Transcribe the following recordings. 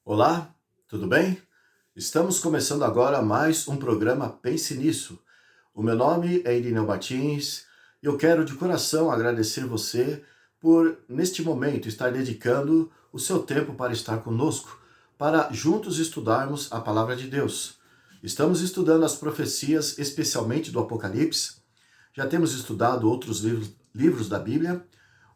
Olá, tudo bem? Estamos começando agora mais um programa Pense Nisso. O meu nome é Irineu Martins e eu quero de coração agradecer você por, neste momento, estar dedicando o seu tempo para estar conosco, para juntos estudarmos a palavra de Deus. Estamos estudando as profecias, especialmente do Apocalipse. Já temos estudado outros livros da Bíblia.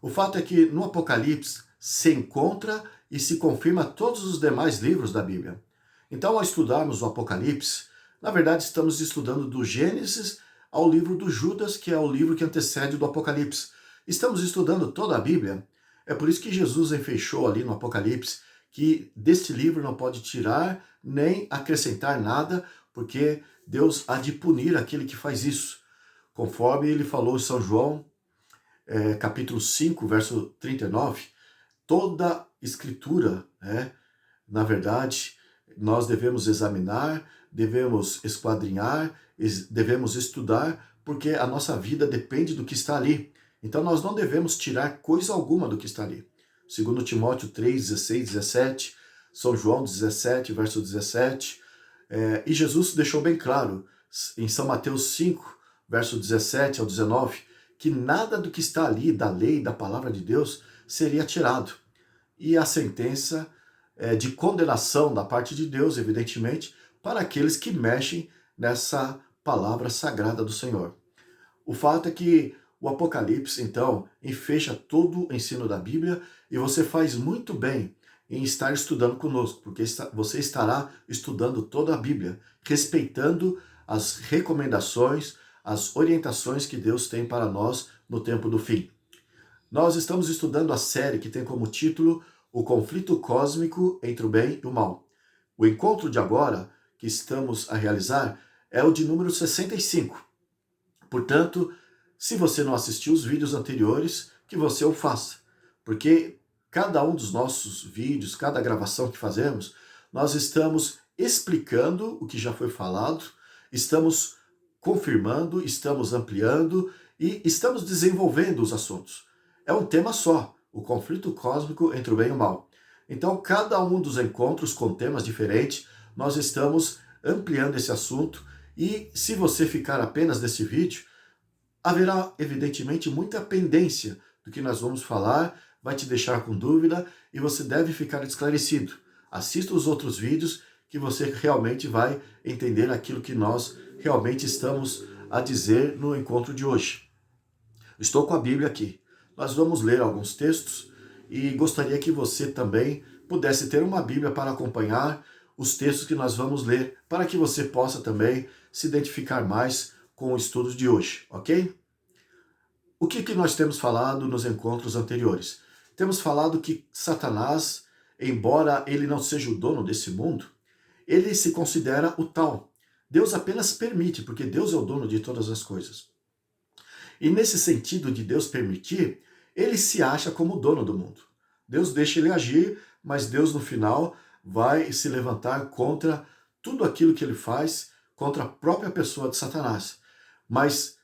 O fato é que no Apocalipse se encontra e se confirma todos os demais livros da Bíblia. Então, ao estudarmos o Apocalipse, na verdade estamos estudando do Gênesis ao livro do Judas, que é o livro que antecede do Apocalipse. Estamos estudando toda a Bíblia. É por isso que Jesus enfeixou ali no Apocalipse que deste livro não pode tirar nem acrescentar nada, porque Deus há de punir aquele que faz isso. Conforme ele falou em São João, capítulo 5, verso 39, toda escritura, na verdade, nós devemos examinar, devemos esquadrinhar, devemos estudar, porque a nossa vida depende do que está ali. Então nós não devemos tirar coisa alguma do que está ali. Segundo Timóteo 3, 16, 17, São João 17, verso 17, e Jesus deixou bem claro em São Mateus 5, verso 17 ao 19, que nada do que está ali, da lei, da palavra de Deus, seria tirado. E a sentença de condenação da parte de Deus, evidentemente, para aqueles que mexem nessa palavra sagrada do Senhor. O fato é que o Apocalipse, então, enfecha todo o ensino da Bíblia e você faz muito bem em estar estudando conosco, porque você estará estudando toda a Bíblia, respeitando as recomendações, as orientações que Deus tem para nós no tempo do fim. Nós estamos estudando a série que tem como título O Conflito Cósmico entre o Bem e o Mal. O encontro de agora, que estamos a realizar, é o de número 65. Portanto, se você não assistiu os vídeos anteriores, que você o faça, porque cada um dos nossos vídeos, cada gravação que fazemos, nós estamos explicando o que já foi falado, estamos confirmando, estamos ampliando e estamos desenvolvendo os assuntos. É um tema só, o conflito cósmico entre o bem e o mal. Então, cada um dos encontros com temas diferentes, nós estamos ampliando esse assunto e se você ficar apenas nesse vídeo, haverá, evidentemente, muita pendência do que nós vamos falar, vai te deixar com dúvida e você deve ficar esclarecido. Assista os outros vídeos que você realmente vai entender aquilo que nós realmente estamos a dizer no encontro de hoje. Estou com a Bíblia aqui. Nós vamos ler alguns textos e gostaria que você também pudesse ter uma Bíblia para acompanhar os textos que nós vamos ler, para que você possa também se identificar mais com o estudo de hoje, ok? O que nós temos falado nos encontros anteriores? Temos falado que Satanás, embora ele não seja o dono desse mundo, ele se considera o tal. Deus apenas permite, porque Deus é o dono de todas as coisas. E nesse sentido de Deus permitir, ele se acha como o dono do mundo. Deus deixa ele agir, mas Deus no final vai se levantar contra tudo aquilo que ele faz, contra a própria pessoa de Satanás. Mas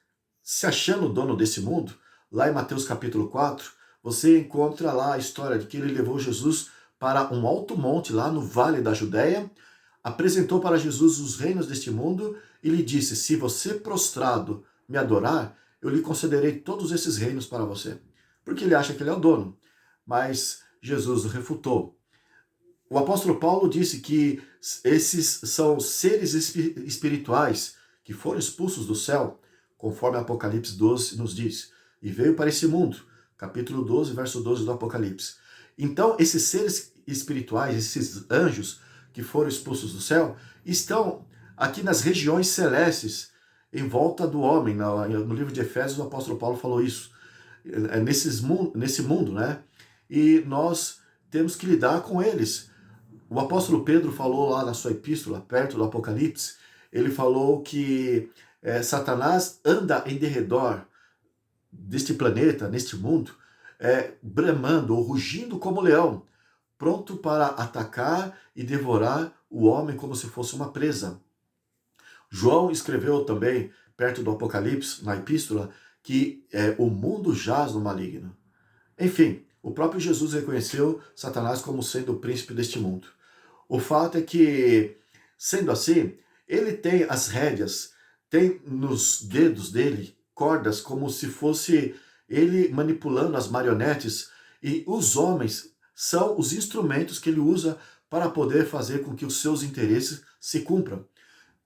se achando o dono desse mundo, lá em Mateus capítulo 4, você encontra lá a história de que ele levou Jesus para um alto monte lá no vale da Judéia, apresentou para Jesus os reinos deste mundo e lhe disse: se você prostrado me adorar, eu lhe concederei todos esses reinos para você. Porque ele acha que ele é o dono. Mas Jesus o refutou. O apóstolo Paulo disse que esses são seres espirituais que foram expulsos do céu, conforme Apocalipse 12 nos diz, e veio para esse mundo, capítulo 12, verso 12 do Apocalipse. Então, esses seres espirituais, esses anjos que foram expulsos do céu, estão aqui nas regiões celestes, em volta do homem. No livro de Efésios, o apóstolo Paulo falou isso. Nesse mundo, né? E nós temos que lidar com eles. O apóstolo Pedro falou lá na sua epístola, perto do Apocalipse, ele falou que Satanás anda em derredor deste planeta, neste mundo, bramando ou rugindo como leão, pronto para atacar e devorar o homem como se fosse uma presa. João escreveu também, perto do Apocalipse, na epístola, que o mundo jaz no maligno. Enfim, o próprio Jesus reconheceu Satanás como sendo o príncipe deste mundo. O fato é que, sendo assim, ele tem as rédeas, tem nos dedos dele cordas como se fosse ele manipulando as marionetes, e os homens são os instrumentos que ele usa para poder fazer com que os seus interesses se cumpram.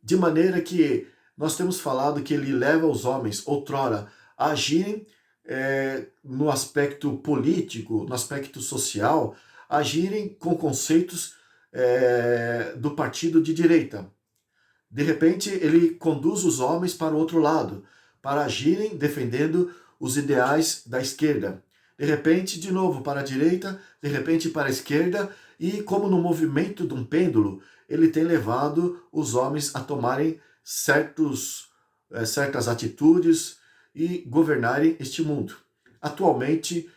De maneira que nós temos falado que ele leva os homens, outrora, a agirem no aspecto político, no aspecto social, agirem com conceitos do partido de direita. De repente, ele conduz os homens para o outro lado, para agirem defendendo os ideais da esquerda. De repente, de novo para a direita, de repente para a esquerda, e como no movimento de um pêndulo, ele tem levado os homens a tomarem certas atitudes e governarem este mundo. Atualmente,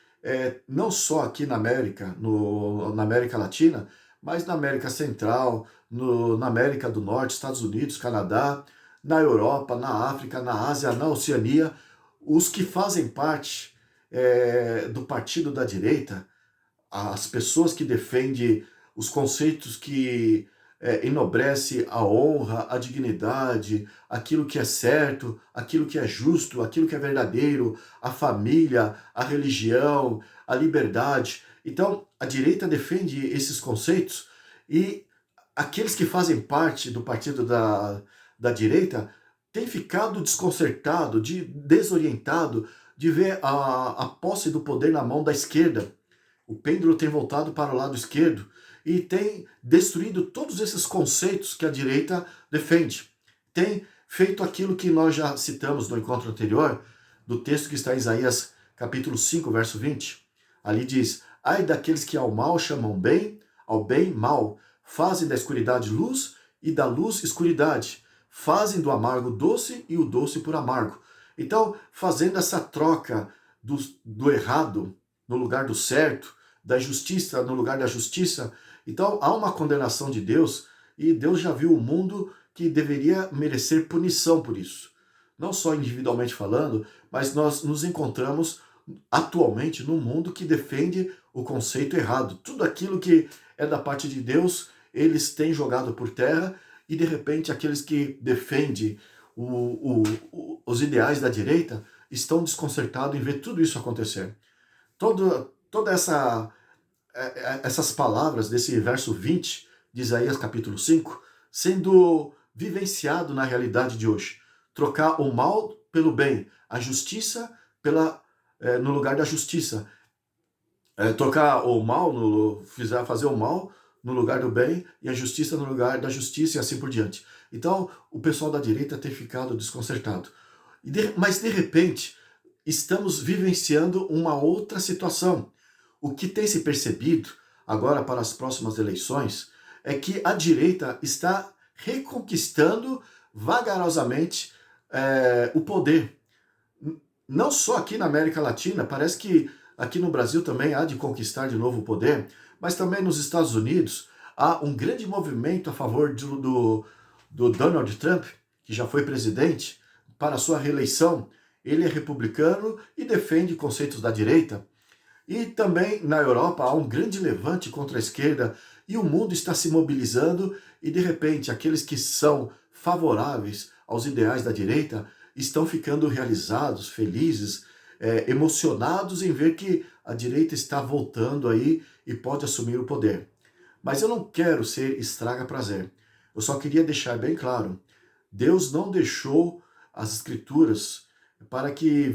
não só aqui na América, na América Latina, mas na América Central, na América do Norte, Estados Unidos, Canadá, na Europa, na África, na Ásia, na Oceania, os que fazem parte do partido da direita, as pessoas que defendem os conceitos que enobrece a honra, a dignidade, aquilo que é certo, aquilo que é justo, aquilo que é verdadeiro, a família, a religião, a liberdade. Então, a direita defende esses conceitos e aqueles que fazem parte do partido da direita têm ficado desconcertado, desorientado de ver a posse do poder na mão da esquerda. O pêndulo tem voltado para o lado esquerdo e tem destruído todos esses conceitos que a direita defende. Tem feito aquilo que nós já citamos no encontro anterior, do texto que está em Isaías capítulo 5, verso 20. Ali diz: ai daqueles que ao mal chamam bem, ao bem mal, fazem da escuridade luz e da luz escuridade, fazem do amargo doce e o doce por amargo. Então, fazendo essa troca do errado no lugar do certo, da justiça no lugar da justiça, então há uma condenação de Deus, e Deus já viu o mundo que deveria merecer punição por isso. Não só individualmente falando, mas nós nos encontramos atualmente num mundo que defende o conceito errado. Tudo aquilo que é da parte de Deus, eles têm jogado por terra, e de repente aqueles que defendem os ideais da direita estão desconcertados em ver tudo isso acontecer. Toda essas palavras desse verso 20 de Isaías capítulo 5 sendo vivenciado na realidade de hoje. Trocar o mal pelo bem, a justiça no lugar da justiça. Trocar o mal, fazer o mal no lugar do bem e a justiça no lugar da justiça e assim por diante. Então, o pessoal da direita tem ficado desconcertado. Mas, de repente, estamos vivenciando uma outra situação. O que tem se percebido agora para as próximas eleições é que a direita está reconquistando vagarosamente o poder. Não só aqui na América Latina, parece que aqui no Brasil também há de conquistar de novo o poder, mas também nos Estados Unidos há um grande movimento a favor do Donald Trump, que já foi presidente, para a sua reeleição. Ele é republicano e defende conceitos da direita. E também na Europa há um grande levante contra a esquerda e o mundo está se mobilizando e, de repente, aqueles que são favoráveis aos ideais da direita estão ficando realizados, felizes, emocionados em ver que a direita está voltando aí e pode assumir o poder. Mas eu não quero ser estraga-prazer. Eu só queria deixar bem claro, Deus não deixou as Escrituras para que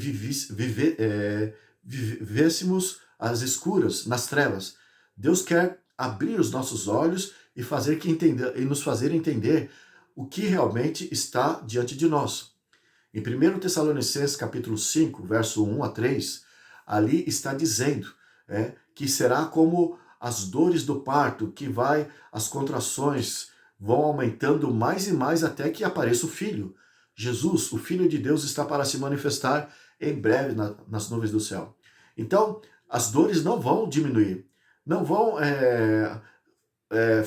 vivêssemos às escuras, nas trevas. Deus quer abrir os nossos olhos e nos fazer entender o que realmente está diante de nós. Em 1 Tessalonicenses capítulo 5, verso 1 a 3, ali está dizendo que será como as dores do parto, que as contrações vão aumentando mais e mais até que apareça o Filho. Jesus, o Filho de Deus, está para se manifestar em breve nas nuvens do céu. Então, as dores não vão diminuir, não vão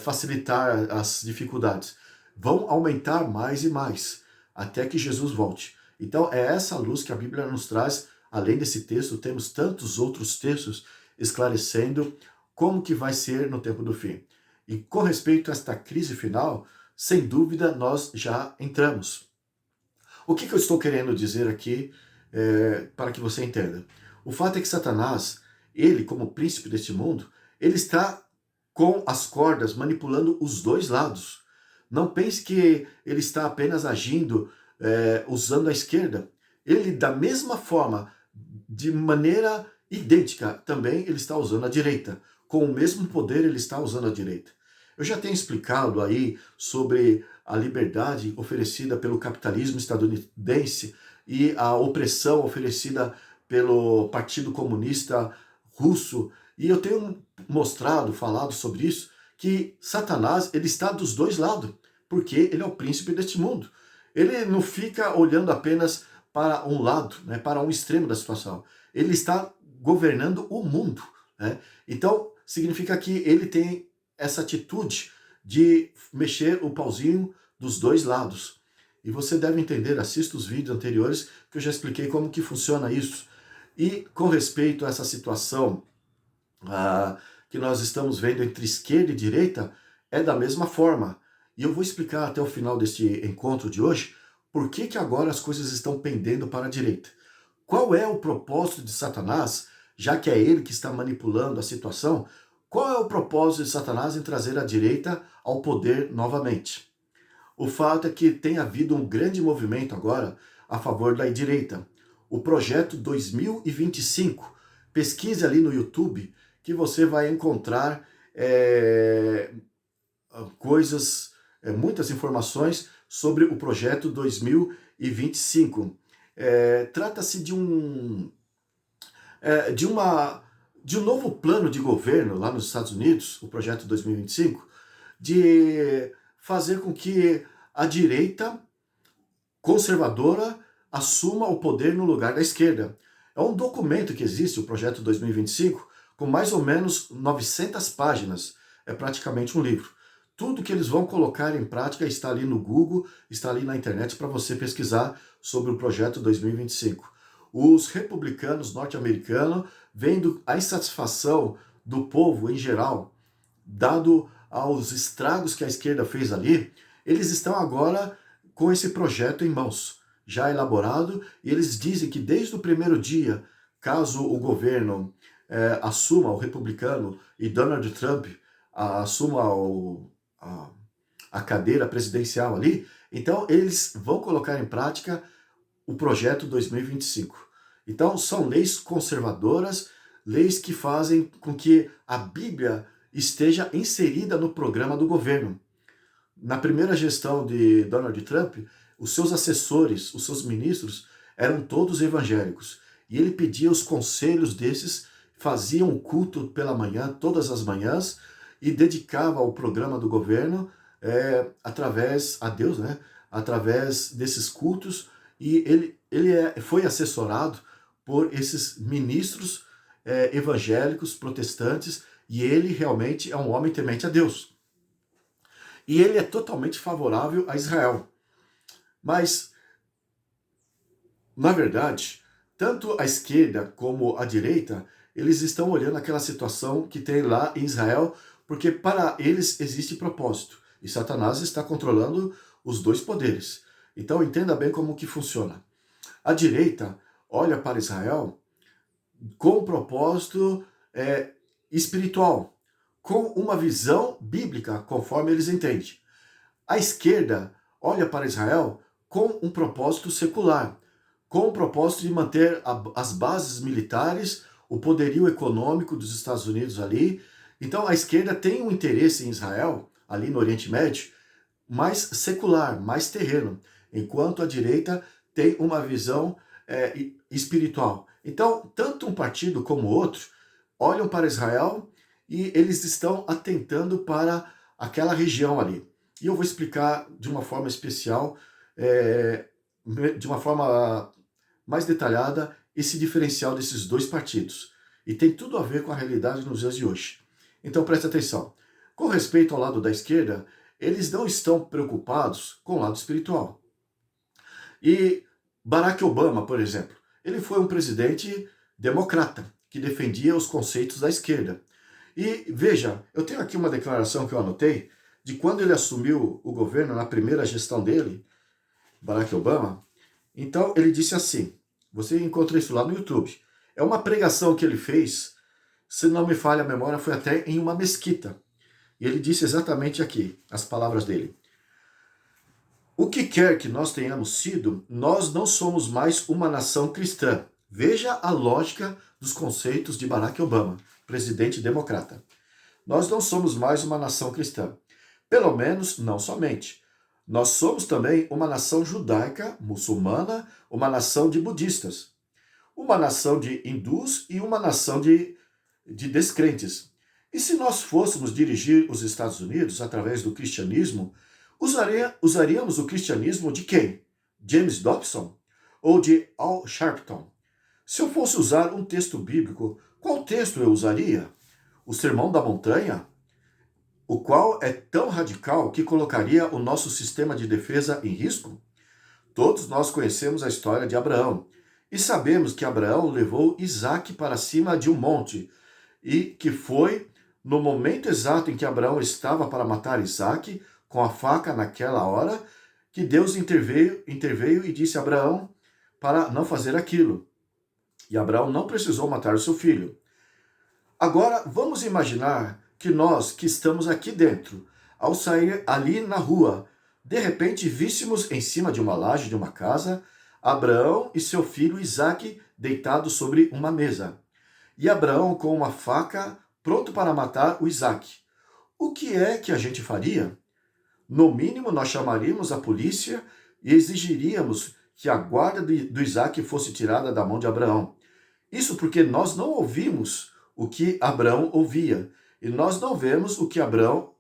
facilitar as dificuldades, vão aumentar mais e mais, até que Jesus volte. Então, é essa luz que a Bíblia nos traz. Além desse texto, temos tantos outros textos esclarecendo como que vai ser no tempo do fim. E com respeito a esta crise final, sem dúvida nós já entramos. O que eu estou querendo dizer aqui para que você entenda? O fato é que Satanás, ele como príncipe deste mundo, ele está com as cordas manipulando os dois lados. Não pense que ele está apenas agindo usando a esquerda. Ele, da mesma forma, de maneira idêntica, também ele está usando a direita. Com o mesmo poder, ele está usando a direita. Eu já tenho explicado aí sobre a liberdade oferecida pelo capitalismo estadunidense e a opressão oferecida pelo Partido Comunista Russo. E eu tenho mostrado, falado sobre isso, que Satanás ele está dos dois lados, porque ele é o príncipe deste mundo. Ele não fica olhando apenas para um lado, né, para um extremo da situação. Ele está governando o mundo. Né? Então, significa que ele tem essa atitude de mexer o pauzinho dos dois lados. E você deve entender, assista os vídeos anteriores que eu já expliquei como que funciona isso. E com respeito a essa situação que nós estamos vendo entre esquerda e direita, é da mesma forma. E eu vou explicar até o final deste encontro de hoje por que agora as coisas estão pendendo para a direita. Qual é o propósito de Satanás, já que é ele que está manipulando a situação? Qual é o propósito de Satanás em trazer a direita ao poder novamente? O fato é que tem havido um grande movimento agora a favor da direita. O projeto 2025. Pesquise ali no YouTube que você vai encontrar muitas informações sobre o projeto 2025. Trata-se de um novo plano de governo lá nos Estados Unidos, o projeto 2025, de fazer com que a direita conservadora assuma o poder no lugar da esquerda. É um documento que existe, o projeto 2025, com mais ou menos 900 páginas. É praticamente um livro. Tudo que eles vão colocar em prática está ali no Google, está ali na internet para você pesquisar sobre o projeto 2025. Os republicanos norte-americanos, vendo a insatisfação do povo em geral, dado aos estragos que a esquerda fez ali, eles estão agora com esse projeto em mãos, já elaborado, e eles dizem que desde o primeiro dia, caso o governo assuma, o republicano, e Donald Trump assuma a cadeira presidencial ali, então eles vão colocar em prática o projeto 2025. Então são leis conservadoras, leis que fazem com que a Bíblia esteja inserida no programa do governo. Na primeira gestão de Donald Trump, os seus assessores, os seus ministros, eram todos evangélicos. E ele pedia os conselhos desses, fazia um culto pela manhã, todas as manhãs, e dedicava ao programa do governo através a Deus, né? Através desses cultos. E ele foi assessorado por esses ministros evangélicos, protestantes, e ele realmente é um homem temente a Deus. E ele é totalmente favorável a Israel. Mas, na verdade, tanto a esquerda como a direita, eles estão olhando aquela situação que tem lá em Israel, porque para eles existe propósito. E Satanás está controlando os dois poderes. Então entenda bem como que funciona. A direita olha para Israel com um propósito espiritual, com uma visão bíblica, conforme eles entendem. A esquerda olha para Israel com um propósito secular, com o propósito de manter as bases militares, o poderio econômico dos Estados Unidos ali. Então a esquerda tem um interesse em Israel, ali no Oriente Médio, mais secular, mais terreno, enquanto a direita tem uma visão espiritual. Então, tanto um partido como outro olham para Israel e eles estão atentando para aquela região ali. E eu vou explicar de uma forma especial, de uma forma mais detalhada, esse diferencial desses dois partidos. E tem tudo a ver com a realidade nos dias de hoje. Então preste atenção. Com respeito ao lado da esquerda, eles não estão preocupados com o lado espiritual. E Barack Obama, por exemplo, ele foi um presidente democrata, que defendia os conceitos da esquerda. E veja, eu tenho aqui uma declaração que eu anotei de quando ele assumiu o governo na primeira gestão dele, Barack Obama. Então ele disse assim, você encontra isso lá no YouTube. É uma pregação que ele fez, se não me falha a memória, foi até em uma mesquita. E ele disse exatamente aqui, as palavras dele. O que quer que nós tenhamos sido, nós não somos mais uma nação cristã. Veja a lógica dos conceitos de Barack Obama, presidente democrata. Nós não somos mais uma nação cristã. Pelo menos, não somente. Nós somos também uma nação judaica, muçulmana, uma nação de budistas, uma nação de hindus e uma nação de descrentes. E se nós fôssemos dirigir os Estados Unidos através do cristianismo, usaríamos o cristianismo de quem? James Dobson ou de Al Sharpton? Se eu fosse usar um texto bíblico, qual texto eu usaria? O Sermão da Montanha? O qual é tão radical que colocaria o nosso sistema de defesa em risco? Todos nós conhecemos a história de Abraão e sabemos que Abraão levou Isaque para cima de um monte e que foi no momento exato em que Abraão estava para matar Isaque com a faca naquela hora que Deus interveio e disse a Abraão para não fazer aquilo. E Abraão não precisou matar o seu filho. Agora, vamos imaginar que nós, que estamos aqui dentro, ao sair ali na rua, de repente víssemos em cima de uma laje de uma casa, Abraão e seu filho Isaque deitados sobre uma mesa. E Abraão com uma faca pronto para matar o Isaque. O que é que a gente faria? No mínimo, nós chamaríamos a polícia e exigiríamos que a guarda do Isaque fosse tirada da mão de Abraão. Isso porque nós não ouvimos o que Abraão ouvia. E nós não vemos o que Abraão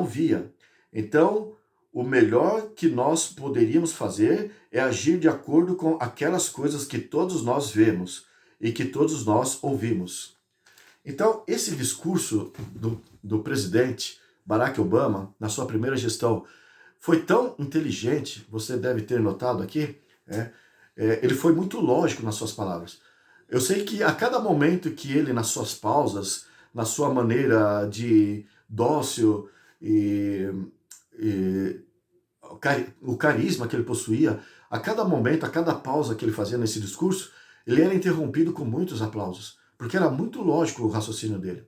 via. Então, o melhor que nós poderíamos fazer é agir de acordo com aquelas coisas que todos nós vemos e que todos nós ouvimos. Então, esse discurso do presidente Barack Obama, na sua primeira gestão, foi tão inteligente, você deve ter notado aqui, ele foi muito lógico nas suas palavras. Eu sei que a cada momento que ele, nas suas pausas, na sua maneira de dócil e o carisma que ele possuía, a cada momento, a cada pausa que ele fazia nesse discurso, ele era interrompido com muitos aplausos, porque era muito lógico o raciocínio dele.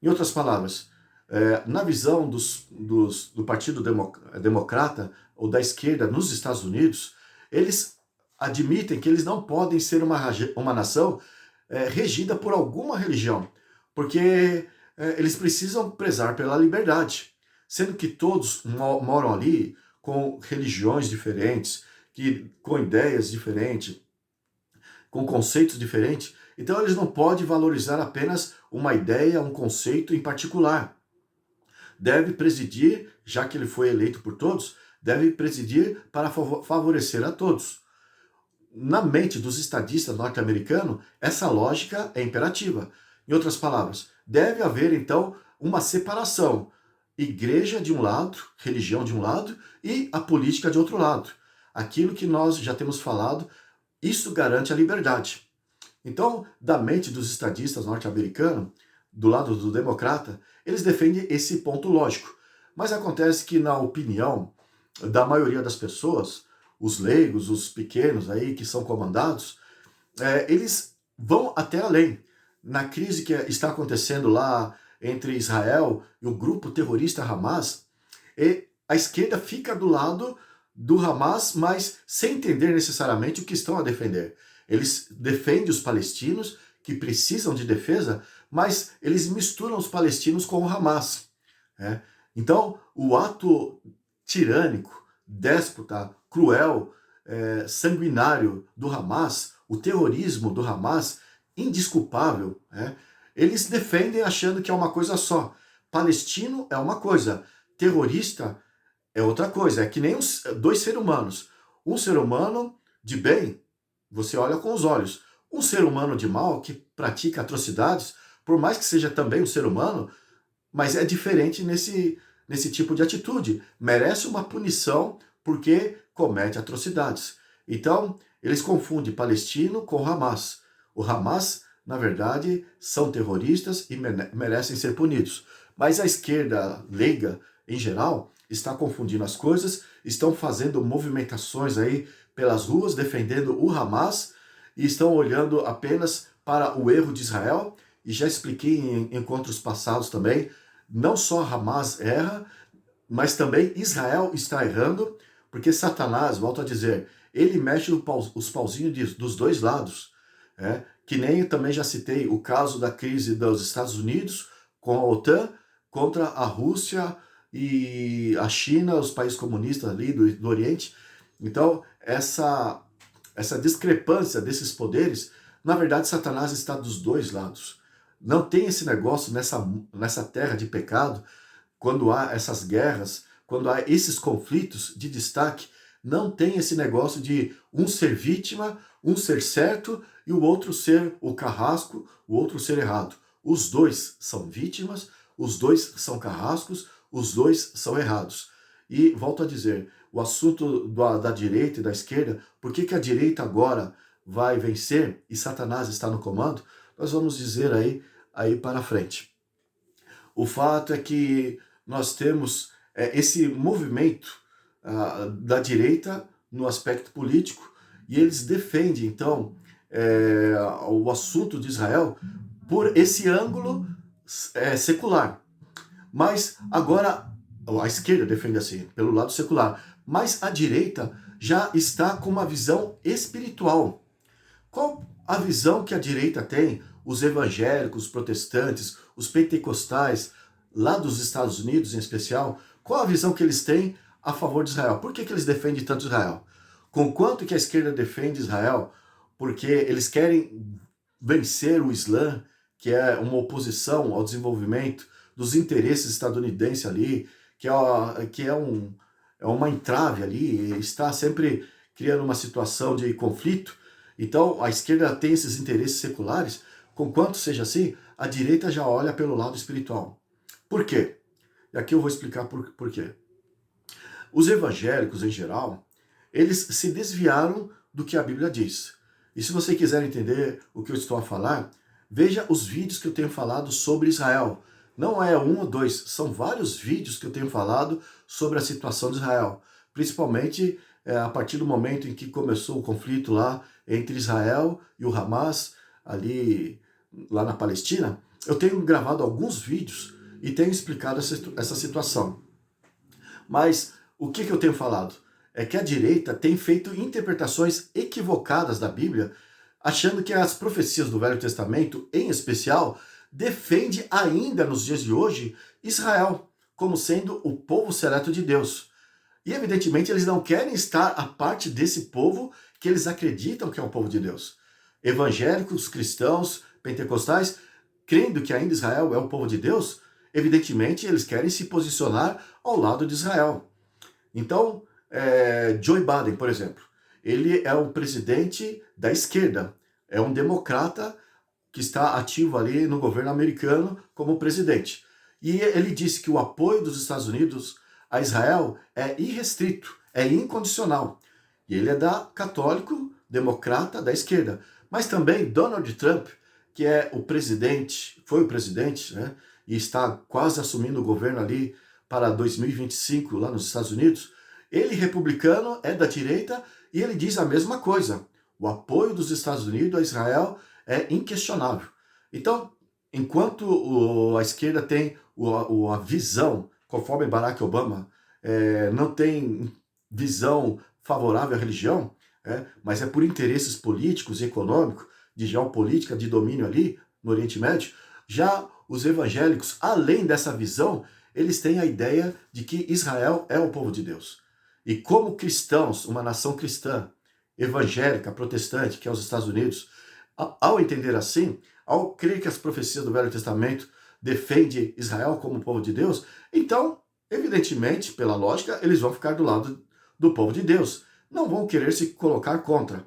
Em outras palavras, na visão do Partido Democrata ou da esquerda nos Estados Unidos, eles admitem que eles não podem ser uma nação regida por alguma religião, porque eles precisam prezar pela liberdade, sendo que todos moram ali com religiões diferentes, com ideias diferentes, com conceitos diferentes. Então eles não podem valorizar apenas uma ideia, um conceito em particular. Deve presidir, já que ele foi eleito por todos, deve presidir para favorecer a todos. Na mente dos estadistas norte-americanos, essa lógica é imperativa. Em outras palavras, deve haver então uma separação. Igreja de um lado, religião de um lado e a política de outro lado. Aquilo que nós já temos falado, isso garante a liberdade. Então, da mente dos estadistas norte-americanos, do lado do democrata, eles defendem esse ponto lógico. Mas acontece que, na opinião da maioria das pessoas, os leigos, os pequenos aí que são comandados, eles vão até além. Na crise que está acontecendo lá entre Israel e o grupo terrorista Hamas, a esquerda fica do lado do Hamas, mas sem entender necessariamente o que estão a defender. Eles defendem os palestinos que precisam de defesa, mas eles misturam os palestinos com o Hamas. Então, o ato tirânico, déspota, cruel, sanguinário do Hamas, o terrorismo do Hamas, indesculpável, eles defendem achando que é uma coisa só. Palestino é uma coisa, terrorista é outra coisa. É que nem dois seres humanos. Um ser humano de bem, você olha com os olhos. Um ser humano de mal, que pratica atrocidades, por mais que seja também um ser humano, mas é diferente nesse tipo de atitude. Merece uma punição porque comete atrocidades. Então, eles confundem palestino com Hamas. O Hamas na verdade, são terroristas e merecem ser punidos. Mas a esquerda leiga, em geral, está confundindo as coisas, estão fazendo movimentações aí pelas ruas, defendendo o Hamas, e estão olhando apenas para o erro de Israel, e já expliquei em encontros passados também, não só Hamas erra, mas também Israel está errando, porque Satanás, volto a dizer, ele mexe os pauzinhos dos dois lados. Que nem também já citei o caso da crise dos Estados Unidos com a OTAN contra a Rússia e a China, os países comunistas ali do Oriente. Então, essa discrepância desses poderes, na verdade, Satanás está dos dois lados. Não tem esse negócio nessa terra de pecado, quando há essas guerras, quando há esses conflitos de destaque, não tem esse negócio de um ser vítima, um ser certo e o outro ser o carrasco, o outro ser errado. Os dois são vítimas, os dois são carrascos, os dois são errados. E volto a dizer, o assunto da direita e da esquerda, por que a direita agora vai vencer e Satanás está no comando, nós vamos dizer aí para frente. O fato é que nós temos esse movimento da direita no aspecto político e eles defendem, então, o assunto de Israel por esse ângulo secular. Mas agora a esquerda defende assim, pelo lado secular, mas a direita já está com uma visão espiritual. Qual a visão que a direita tem? Os evangélicos, os protestantes, os pentecostais, lá dos Estados Unidos em especial, qual a visão que eles têm a favor de Israel? Por que eles defendem tanto Israel? Conquanto que a esquerda defende Israel? Porque eles querem vencer o Islã, que é uma oposição ao desenvolvimento dos interesses estadunidenses ali, que é uma entrave ali, está sempre criando uma situação de conflito. Então, a esquerda tem esses interesses seculares, conquanto seja assim, a direita já olha pelo lado espiritual. Por quê? E aqui eu vou explicar por quê. Os evangélicos, em geral, eles se desviaram do que a Bíblia diz. E se você quiser entender o que eu estou a falar, veja os vídeos que eu tenho falado sobre Israel. Não é um ou dois, são vários vídeos que eu tenho falado sobre a situação de Israel. Principalmente a partir do momento em que começou o conflito lá entre Israel e o Hamas, lá na Palestina. Eu tenho gravado alguns vídeos e tenho explicado essa situação. Mas o que eu tenho falado? É que a direita tem feito interpretações equivocadas da Bíblia, achando que as profecias do Velho Testamento, em especial, defende ainda nos dias de hoje Israel como sendo o povo seleto de Deus. E evidentemente eles não querem estar a parte desse povo que eles acreditam que é o povo de Deus. Evangélicos, cristãos, pentecostais, crendo que ainda Israel é o povo de Deus, evidentemente eles querem se posicionar ao lado de Israel. Então, Joe Biden, por exemplo, ele é um presidente da esquerda, é um democrata que está ativo ali no governo americano como presidente. E ele disse que o apoio dos Estados Unidos a Israel é irrestrito, é incondicional. E ele é católico, democrata, da esquerda. Mas também Donald Trump, que é o presidente, foi o presidente, né, e está quase assumindo o governo ali para 2025 lá nos Estados Unidos, ele, republicano, é da direita e ele diz a mesma coisa. O apoio dos Estados Unidos a Israel é inquestionável. Então, enquanto a esquerda tem a visão, conforme Barack Obama, não tem visão favorável à religião, mas é por interesses políticos e econômicos, de geopolítica, de domínio ali no Oriente Médio, já os evangélicos, além dessa visão, eles têm a ideia de que Israel é o povo de Deus. E como cristãos, uma nação cristã, evangélica, protestante, que é os Estados Unidos, ao entender assim, ao crer que as profecias do Velho Testamento defendem Israel como povo de Deus, então, evidentemente, pela lógica, eles vão ficar do lado do povo de Deus. Não vão querer se colocar contra.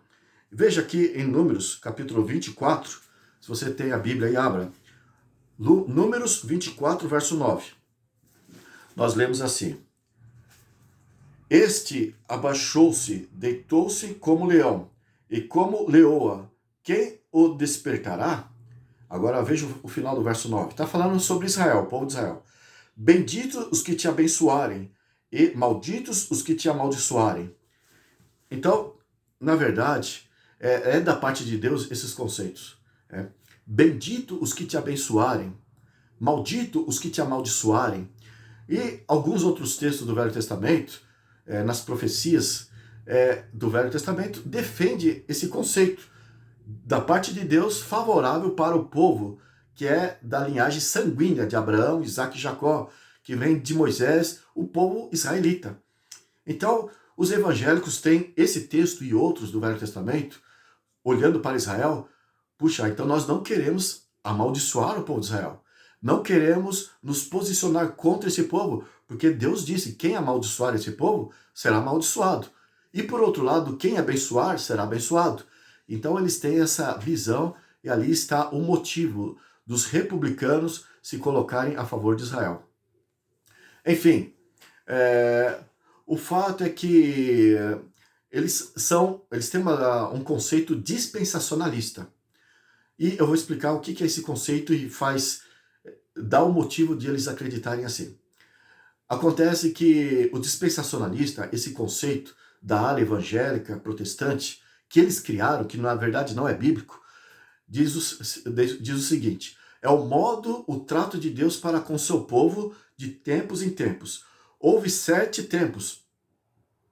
Veja aqui em Números, capítulo 24, se você tem a Bíblia aí, abra. Números 24, verso 9. Nós lemos assim: Este abaixou-se, deitou-se como leão, e como leoa, quem o despertará? Agora veja o final do verso 9. Está falando sobre Israel, o povo de Israel. Benditos os que te abençoarem, e malditos os que te amaldiçoarem. Então, na verdade, é da parte de Deus esses conceitos. Bendito os que te abençoarem, maldito os que te amaldiçoarem. E alguns outros textos do Velho Testamento, nas profecias do Velho Testamento, defende esse conceito da parte de Deus favorável para o povo que é da linhagem sanguínea de Abraão, Isaac e Jacó, que vem de Moisés, o povo israelita. Então, os evangélicos têm esse texto e outros do Velho Testamento, olhando para Israel. Puxa, então nós não queremos amaldiçoar o povo de Israel. Não queremos nos posicionar contra esse povo, porque Deus disse: quem amaldiçoar esse povo será amaldiçoado. E por outro lado, quem abençoar será abençoado. Então eles têm essa visão, e ali está o motivo dos republicanos se colocarem a favor de Israel. Enfim, o fato é que eles têm um conceito dispensacionalista. E eu vou explicar o que é esse conceito e dá o motivo de eles acreditarem assim. Acontece que o dispensacionalista, esse conceito da ala evangélica protestante, que eles criaram, que na verdade não é bíblico, diz o seguinte: é o modo, o trato de Deus para com seu povo de tempos em tempos. Houve 7 tempos.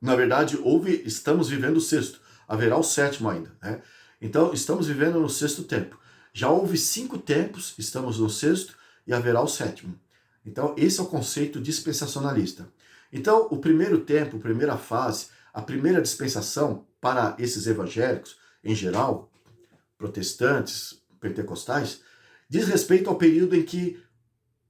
Na verdade, estamos vivendo o 6º. Haverá o 7º ainda. Então, estamos vivendo no 6º tempo. Já houve 5 tempos, estamos no 6º, e haverá o 7º. Então, esse é o conceito dispensacionalista. Então, o primeiro tempo, a primeira fase, a primeira dispensação para esses evangélicos, em geral, protestantes, pentecostais, diz respeito ao período em que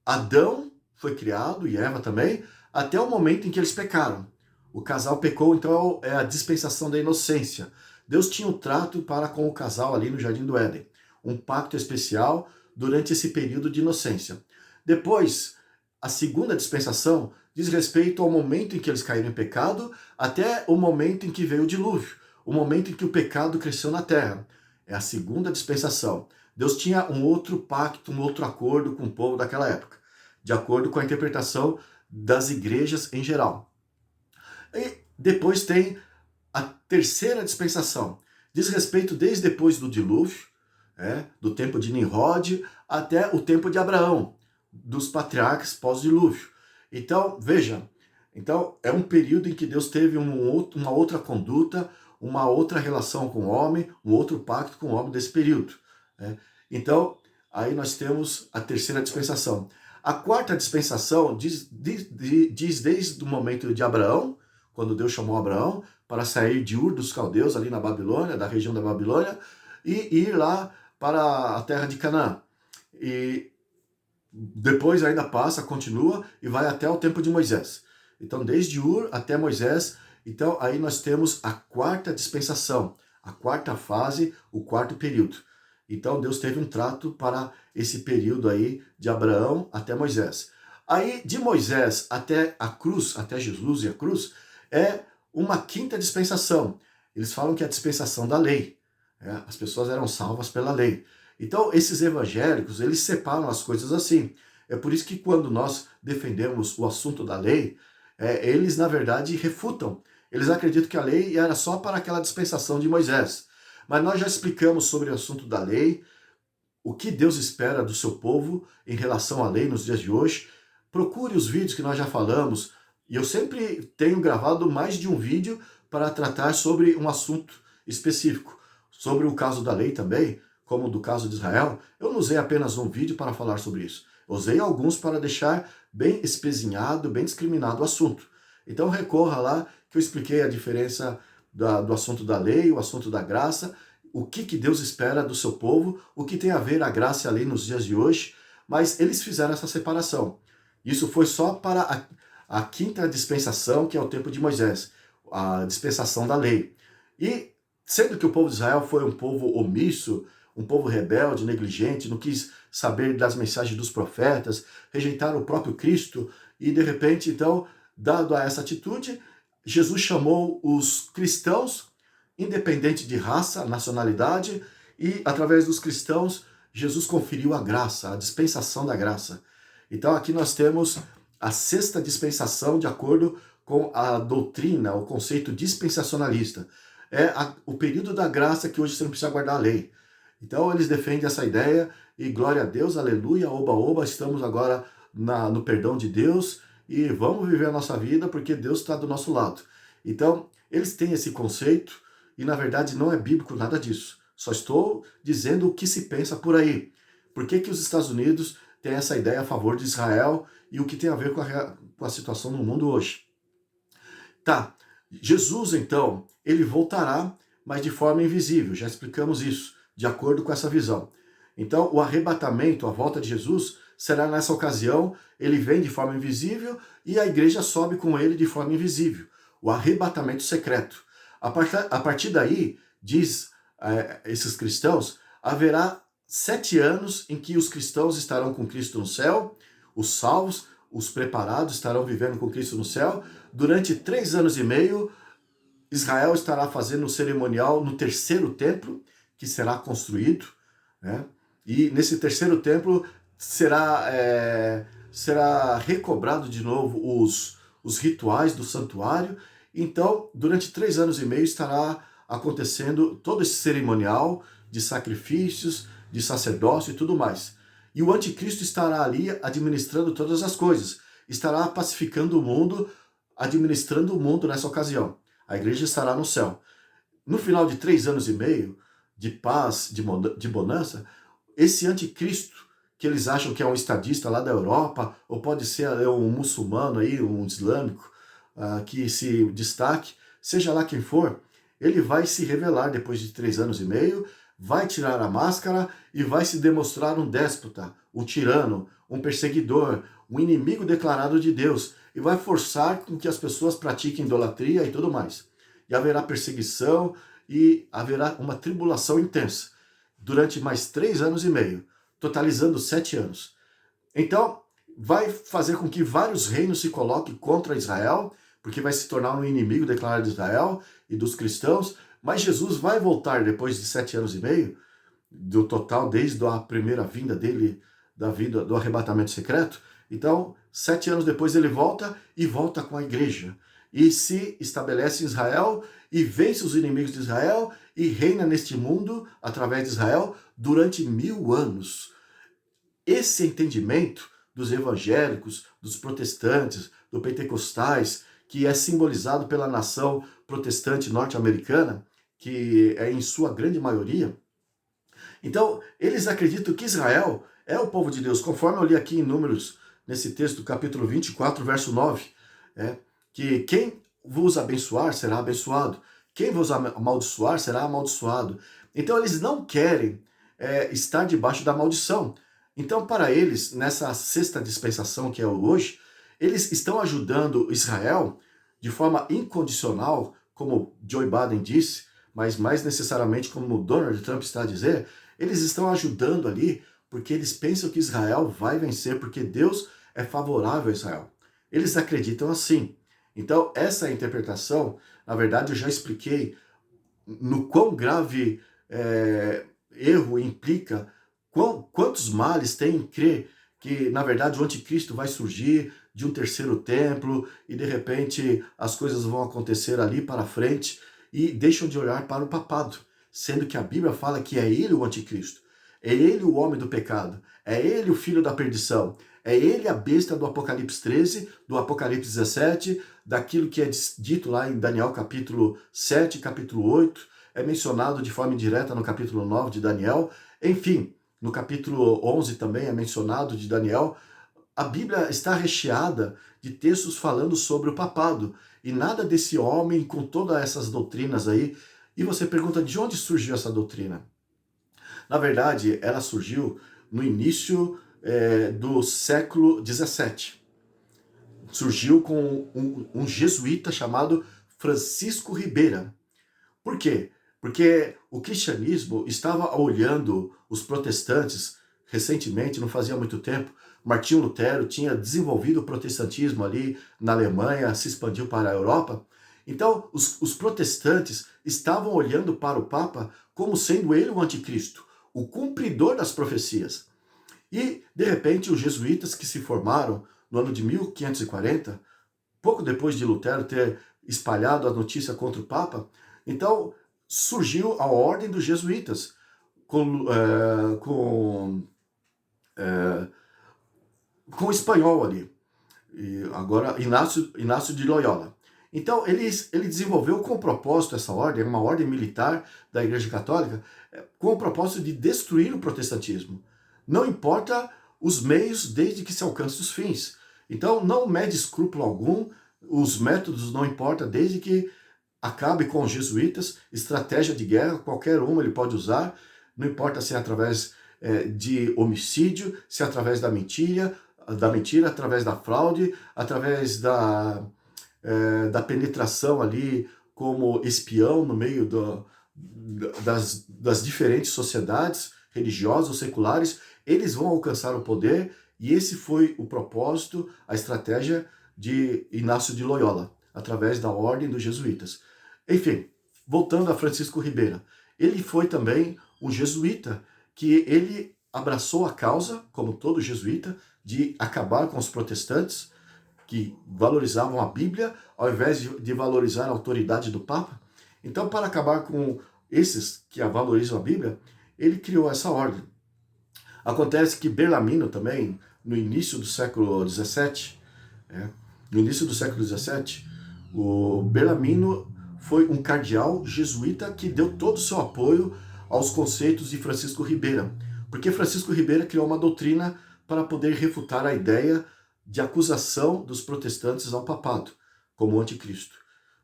Adão foi criado, e Eva também, até o momento em que eles pecaram. O casal pecou, então é a dispensação da inocência. Deus tinha um trato para com o casal ali no Jardim do Éden. Um pacto especial durante esse período de inocência. Depois, a segunda dispensação diz respeito ao momento em que eles caíram em pecado, até o momento em que veio o dilúvio. O momento em que o pecado cresceu na terra. É a segunda dispensação. Deus tinha um outro pacto, um outro acordo com o povo daquela época, de acordo com a interpretação das igrejas em geral. E depois tem a terceira dispensação. Diz respeito desde depois do dilúvio, do tempo de Nimrod, até o tempo de Abraão, dos patriarcas pós-dilúvio. Então, veja, é um período em que Deus teve uma outra conduta, uma outra relação com o homem, um outro pacto com o homem desse período. Então, aí nós temos a terceira dispensação. A quarta dispensação diz desde o momento de Abraão, quando Deus chamou Abraão para sair de Ur dos Caldeus, ali na Babilônia, da região da Babilônia, e ir lá para a terra de Canaã. E depois ainda continua e vai até o tempo de Moisés. Então, desde Ur até Moisés, então aí nós temos a quarta dispensação, a quarta fase, o quarto período. Então, Deus teve um trato para esse período aí de Abraão até Moisés. Aí, de Moisés até a cruz, até Jesus e a cruz, é uma quinta dispensação. Eles falam que é a dispensação da lei. As pessoas eram salvas pela lei. Então, esses evangélicos, eles separam as coisas assim. É por isso que quando nós defendemos o assunto da lei, eles, na verdade, refutam. Eles acreditam que a lei era só para aquela dispensação de Moisés. Mas nós já explicamos sobre o assunto da lei, o que Deus espera do seu povo em relação à lei nos dias de hoje. Procure os vídeos que nós já falamos. E eu sempre tenho gravado mais de um vídeo para tratar sobre um assunto específico. Sobre o caso da lei também, como do caso de Israel, eu não usei apenas um vídeo para falar sobre isso. Eu usei alguns para deixar bem espezinhado, bem discriminado o assunto. Então recorra lá que eu expliquei a diferença do assunto da lei, o assunto da graça, o que Deus espera do seu povo, o que tem a ver a graça e a lei nos dias de hoje, mas eles fizeram essa separação. Isso foi só para a quinta dispensação, que é o tempo de Moisés, a dispensação da lei. E sendo que o povo de Israel foi um povo omisso, um povo rebelde, negligente, não quis saber das mensagens dos profetas, rejeitaram o próprio Cristo, e de repente, então, dado a essa atitude, Jesus chamou os cristãos, independente de raça, nacionalidade, e através dos cristãos, Jesus conferiu a graça, a dispensação da graça. Então aqui nós temos a sexta dispensação de acordo com a doutrina, o conceito dispensacionalista. O período da graça que hoje você não precisa guardar a lei. Então eles defendem essa ideia e glória a Deus, aleluia, oba, oba, estamos agora no perdão de Deus e vamos viver a nossa vida porque Deus está do nosso lado. Então eles têm esse conceito e na verdade não é bíblico nada disso. Só estou dizendo o que se pensa por aí. Por que os Estados Unidos têm essa ideia a favor de Israel e o que tem a ver com a situação no mundo hoje? Tá, Jesus então, ele voltará, mas de forma invisível, já explicamos isso, de acordo com essa visão. Então o arrebatamento, a volta de Jesus, será nessa ocasião, ele vem de forma invisível e a igreja sobe com ele de forma invisível. O arrebatamento secreto. A partir daí, diz esses cristãos, haverá 7 anos em que os cristãos estarão com Cristo no céu, os salvos, os preparados estarão vivendo com Cristo no céu. Durante 3 anos e meio, Israel estará fazendo um cerimonial no terceiro templo, que será construído, né? E nesse terceiro templo será recobrado de novo os rituais do santuário. Então, durante 3 anos e meio estará acontecendo todo esse cerimonial de sacrifícios, de sacerdócio e tudo mais. E o anticristo estará ali administrando todas as coisas, estará pacificando o mundo, administrando o mundo nessa ocasião. A igreja estará no céu. No final de 3 anos e meio de paz, de bonança, esse anticristo, que eles acham que é um estadista lá da Europa, ou pode ser um muçulmano aí, um islâmico, que se destaque, seja lá quem for, ele vai se revelar depois de 3 anos e meio, vai tirar a máscara e vai se demonstrar um déspota, um tirano, um perseguidor, um inimigo declarado de Deus, e vai forçar com que as pessoas pratiquem idolatria e tudo mais. E haverá perseguição e haverá uma tribulação intensa durante mais 3 anos e meio, totalizando 7 anos. Então, vai fazer com que vários reinos se coloquem contra Israel, porque vai se tornar um inimigo declarado de Israel e dos cristãos, mas Jesus vai voltar depois de 7 anos e meio, do total, desde a primeira vinda dele, da vida do arrebatamento secreto. Então, 7 anos depois ele volta e volta com a igreja. E se estabelece em Israel e vence os inimigos de Israel e reina neste mundo, através de Israel, durante 1000 anos. Esse entendimento dos evangélicos, dos protestantes, dos pentecostais, que é simbolizado pela nação protestante norte-americana, que é em sua grande maioria. Então, eles acreditam que Israel é o povo de Deus, conforme eu li aqui em Números, nesse texto, capítulo 24, verso 9, que quem vos abençoar será abençoado, quem vos amaldiçoar será amaldiçoado. Então, eles não querem estar debaixo da maldição. Então, para eles, nessa sexta dispensação que é hoje, eles estão ajudando Israel de forma incondicional, como Joe Biden disse, mas mais necessariamente como Donald Trump está a dizer, eles estão ajudando ali porque eles pensam que Israel vai vencer, porque Deus é favorável a Israel. Eles acreditam assim. Então, essa interpretação, na verdade, eu já expliquei no quão grave erro implica, quantos males tem em crer que, na verdade, o anticristo vai surgir de um terceiro templo e, de repente, as coisas vão acontecer ali para frente e deixam de olhar para o papado, sendo que a Bíblia fala que é ele o anticristo, é ele o homem do pecado, é ele o filho da perdição, é ele a besta do Apocalipse 13, do Apocalipse 17, daquilo que é dito lá em Daniel capítulo 7, capítulo 8, é mencionado de forma indireta no capítulo 9 de Daniel, enfim, no capítulo 11 também é mencionado de Daniel. A Bíblia está recheada de textos falando sobre o papado, e nada desse homem com todas essas doutrinas aí. E você pergunta, de onde surgiu essa doutrina? Na verdade, ela surgiu no início do século 17. Surgiu com um jesuíta chamado Francisco Ribeira. Por quê? Porque o cristianismo estava olhando os protestantes recentemente, não fazia muito tempo. Martinho Lutero tinha desenvolvido o protestantismo ali na Alemanha, se expandiu para a Europa. Então, os protestantes estavam olhando para o Papa como sendo ele o anticristo, o cumpridor das profecias. E, de repente, os jesuítas que se formaram no ano de 1540, pouco depois de Lutero ter espalhado a notícia contra o Papa, então surgiu a Ordem dos Jesuítas, com espanhol ali, e agora Inácio de Loyola. Então ele desenvolveu com o propósito, essa ordem, uma ordem militar da Igreja Católica, com o propósito de destruir o protestantismo. Não importa os meios, desde que se alcance os fins. Então não mede escrúpulo algum, os métodos não importam, desde que acabe com os jesuítas, estratégia de guerra, qualquer uma ele pode usar, não importa se é através de homicídio, se é através da mentira, através da fraude, através da penetração ali como espião no meio das diferentes sociedades religiosas ou seculares, eles vão alcançar o poder, e esse foi o propósito, a estratégia de Inácio de Loyola, através da Ordem dos Jesuítas. Enfim, voltando a Francisco Ribeira, ele foi também um jesuíta que ele abraçou a causa, como todo jesuíta, de acabar com os protestantes que valorizavam a Bíblia ao invés de valorizar a autoridade do Papa. Então, para acabar com esses que valorizam a Bíblia, ele criou essa ordem. Acontece que Bellarmino também, no início do século XVII, o Bellarmino foi um cardeal jesuíta que deu todo o seu apoio aos conceitos de Francisco Ribeira, porque Francisco Ribeira criou uma doutrina para poder refutar a ideia de acusação dos protestantes ao papado, como anticristo.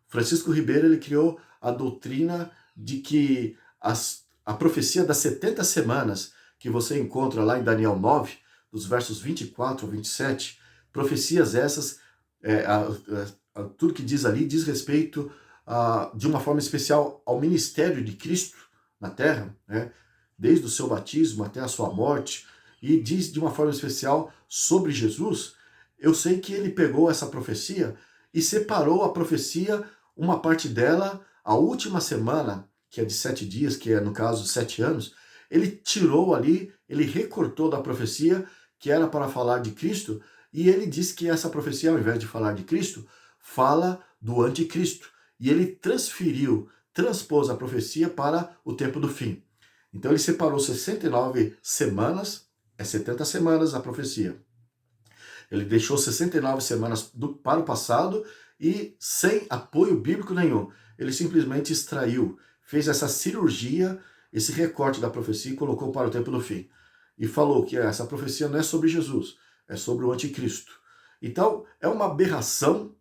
Francisco Ribeira ele criou a doutrina de que a profecia das 70 semanas, que você encontra lá em Daniel 9, dos versos 24 ao 27, profecias essas, tudo que diz ali diz respeito de uma forma especial ao ministério de Cristo na Terra, né? Desde o seu batismo até a sua morte, e diz de uma forma especial sobre Jesus. Eu sei que ele pegou essa profecia e separou a profecia, uma parte dela, a última semana, que é de 7 dias, que é no caso 7 anos, ele tirou ali, ele recortou da profecia que era para falar de Cristo, e ele disse que essa profecia, ao invés de falar de Cristo, fala do anticristo. E ele transpôs a profecia para o tempo do fim. Então ele separou 69 semanas, 70 semanas a profecia. Ele deixou 69 semanas para o passado e sem apoio bíblico nenhum. Ele simplesmente extraiu, fez essa cirurgia, esse recorte da profecia e colocou para o tempo do fim. E falou que essa profecia não é sobre Jesus, é sobre o anticristo. Então, é uma aberração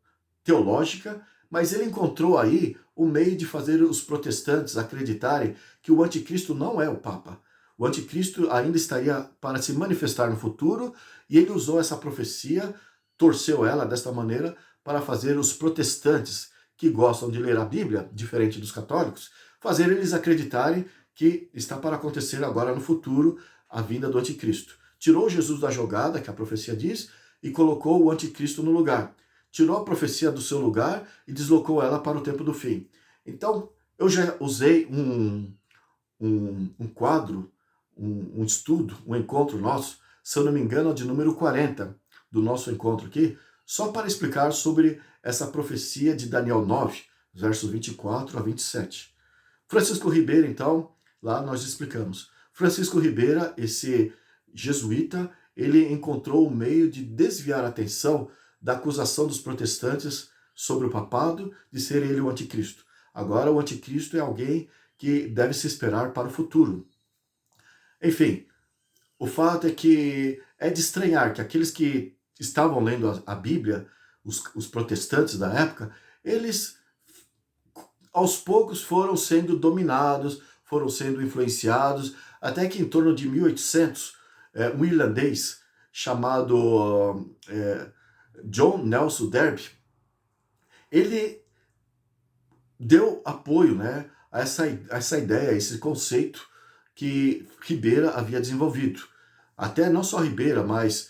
teológica, mas ele encontrou aí o meio de fazer os protestantes acreditarem que o anticristo não é o Papa. O anticristo ainda estaria para se manifestar no futuro, e ele usou essa profecia, torceu ela desta maneira para fazer os protestantes que gostam de ler a Bíblia, diferente dos católicos, fazer eles acreditarem que está para acontecer agora no futuro a vinda do anticristo. Tirou Jesus da jogada, que a profecia diz, e colocou o anticristo no lugar. Tirou a profecia do seu lugar e deslocou ela para o tempo do fim. Então, eu já usei um quadro, um estudo, um encontro nosso, se eu não me engano, de número 40 do nosso encontro aqui, só para explicar sobre essa profecia de Daniel 9, versos 24 a 27. Francisco Ribeira, então, lá nós explicamos. Francisco Ribeira, esse jesuíta, ele encontrou o meio de desviar a atenção da acusação dos protestantes sobre o papado de ser ele o anticristo. Agora o anticristo é alguém que deve se esperar para o futuro. Enfim, o fato é que é de estranhar que aqueles que estavam lendo a Bíblia, os protestantes da época, eles aos poucos foram sendo dominados, foram sendo influenciados, até que em torno de 1800, um irlandês chamado John Nelson Darby, ele deu apoio, né, a essa ideia, a esse conceito que Ribeira havia desenvolvido. Até não só Ribeira, mas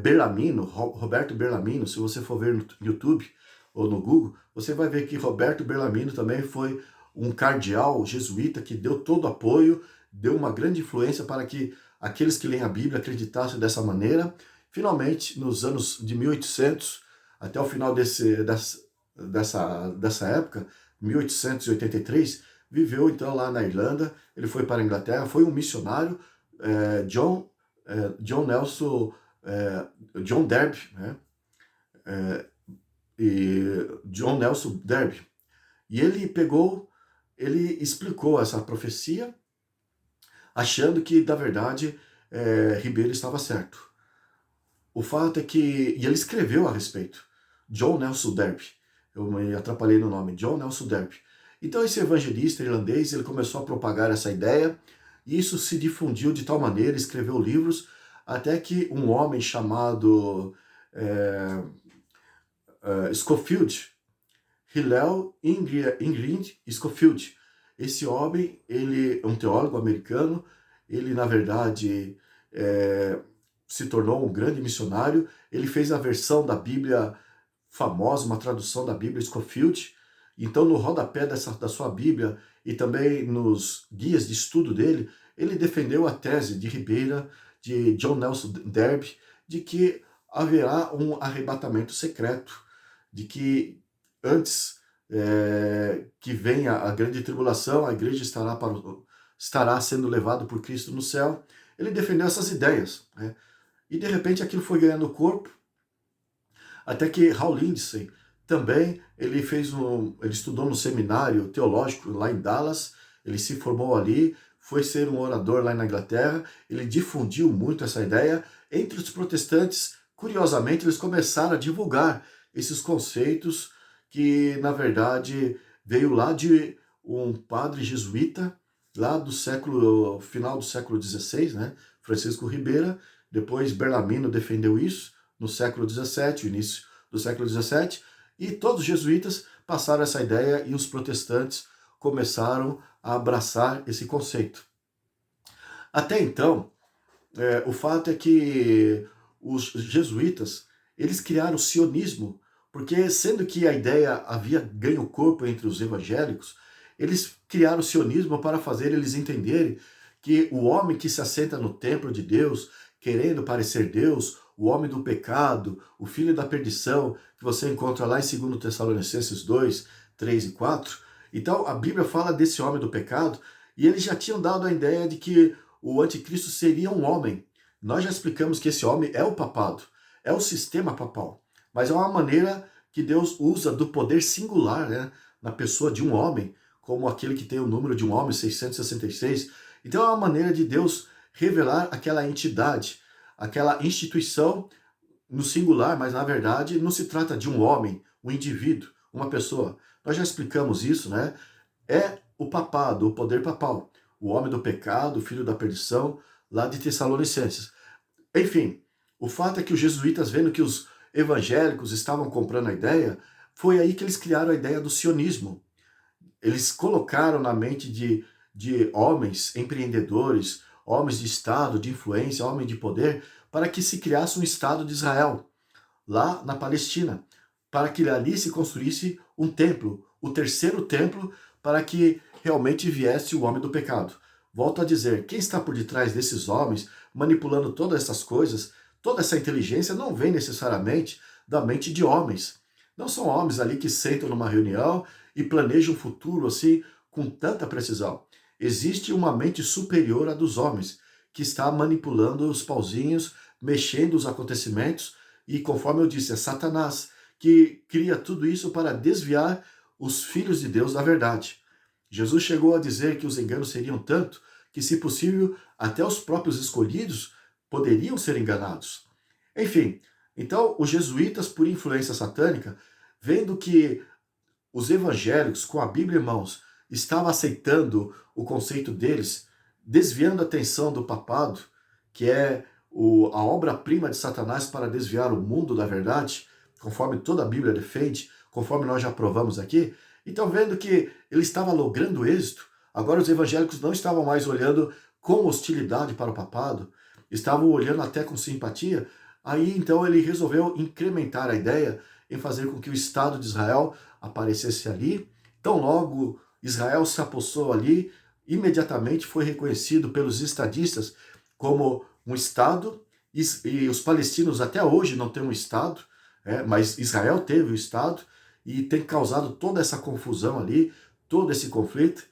Bellarmino, Roberto Bellarmino, se você for ver no YouTube ou no Google, você vai ver que Roberto Bellarmino também foi um cardeal jesuíta que deu todo apoio deu uma grande influência para que aqueles que leem a Bíblia acreditassem dessa maneira. Finalmente, nos anos de 1800, até o final dessa época, 1883, viveu então lá na Irlanda. Ele foi para a Inglaterra, foi um missionário, John Nelson, John Darby, né? E John Nelson Darby. E ele explicou essa profecia, achando que, na verdade, Ribeiro estava certo. O fato é que... E ele escreveu a respeito. John Nelson Darby. Eu me atrapalhei no nome. John Nelson Darby. Então esse evangelista irlandês, ele começou a propagar essa ideia, e isso se difundiu de tal maneira, escreveu livros, até que um homem chamado Scofield, Hillel Ingrid Scofield. Esse homem, ele é um teólogo americano, ele na verdade se tornou um grande missionário. Ele fez a versão da Bíblia famosa, uma tradução da Bíblia Scofield. Então no rodapé da sua Bíblia e também nos guias de estudo dele, ele defendeu a tese de Ribeira, de John Nelson Darby, de que haverá um arrebatamento secreto, de que antes que venha a grande tribulação, a igreja estará sendo levada por Cristo no céu. Ele defendeu essas ideias, né? E de repente aquilo foi ganhando corpo, até que Hal Lindsey também, ele estudou no seminário teológico lá em Dallas, ele se formou ali, foi ser um orador lá na Inglaterra, ele difundiu muito essa ideia. Entre os protestantes, curiosamente, eles começaram a divulgar esses conceitos que, na verdade, veio lá de um padre jesuíta, lá do final do século XVI, né? Francisco Ribeira. Depois Bellarmino defendeu isso no século XVII, início do século XVII, e todos os jesuítas passaram essa ideia e os protestantes começaram a abraçar esse conceito. Até então, o fato é que os jesuítas, eles criaram o sionismo, porque sendo que a ideia havia ganho corpo entre os evangélicos, eles criaram o sionismo para fazer eles entenderem que o homem que se assenta no templo de Deus, querendo parecer Deus, o homem do pecado, o filho da perdição, que você encontra lá em 2 Tessalonicenses 2, 3 e 4. Então a Bíblia fala desse homem do pecado, e eles já tinham dado a ideia de que o anticristo seria um homem. Nós já explicamos que esse homem é o papado, é o sistema papal, mas é uma maneira que Deus usa do poder singular, né, na pessoa de um homem, como aquele que tem o número de um homem, 666. Então é uma maneira de Deus revelar aquela entidade, aquela instituição no singular, mas na verdade não se trata de um homem, um indivíduo, uma pessoa. Nós já explicamos isso, né? É o papado, o poder papal, o homem do pecado, o filho da perdição, lá de Tessalonicenses. Enfim, o fato é que os jesuítas, vendo que os evangélicos estavam comprando a ideia, foi aí que eles criaram a ideia do sionismo. Eles colocaram na mente de homens empreendedores, homens de Estado, de influência, homens de poder, para que se criasse um Estado de Israel, lá na Palestina, para que ali se construísse um templo, o terceiro templo, para que realmente viesse o homem do pecado. Volto a dizer, quem está por detrás desses homens, manipulando todas essas coisas, toda essa inteligência não vem necessariamente da mente de homens. Não são homens ali que sentam numa reunião e planejam o futuro assim com tanta precisão. Existe uma mente superior à dos homens, que está manipulando os pauzinhos, mexendo os acontecimentos, e conforme eu disse, é Satanás que cria tudo isso para desviar os filhos de Deus da verdade. Jesus chegou a dizer que os enganos seriam tanto que, se possível, até os próprios escolhidos poderiam ser enganados. Enfim, então os jesuítas, por influência satânica, vendo que os evangélicos, com a Bíblia em mãos, estavam aceitando o conceito deles, desviando a atenção do papado, que é a obra-prima de Satanás para desviar o mundo da verdade, conforme toda a Bíblia defende, conforme nós já provamos aqui. Então, vendo que ele estava logrando êxito, agora os evangélicos não estavam mais olhando com hostilidade para o papado, estavam olhando até com simpatia. Aí, então, ele resolveu incrementar a ideia em fazer com que o Estado de Israel aparecesse ali. Tão logo Israel se apossou ali imediatamente foi reconhecido pelos estadistas como um Estado, e os palestinos até hoje não têm um Estado, mas Israel teve o Estado, e tem causado toda essa confusão ali, todo esse conflito.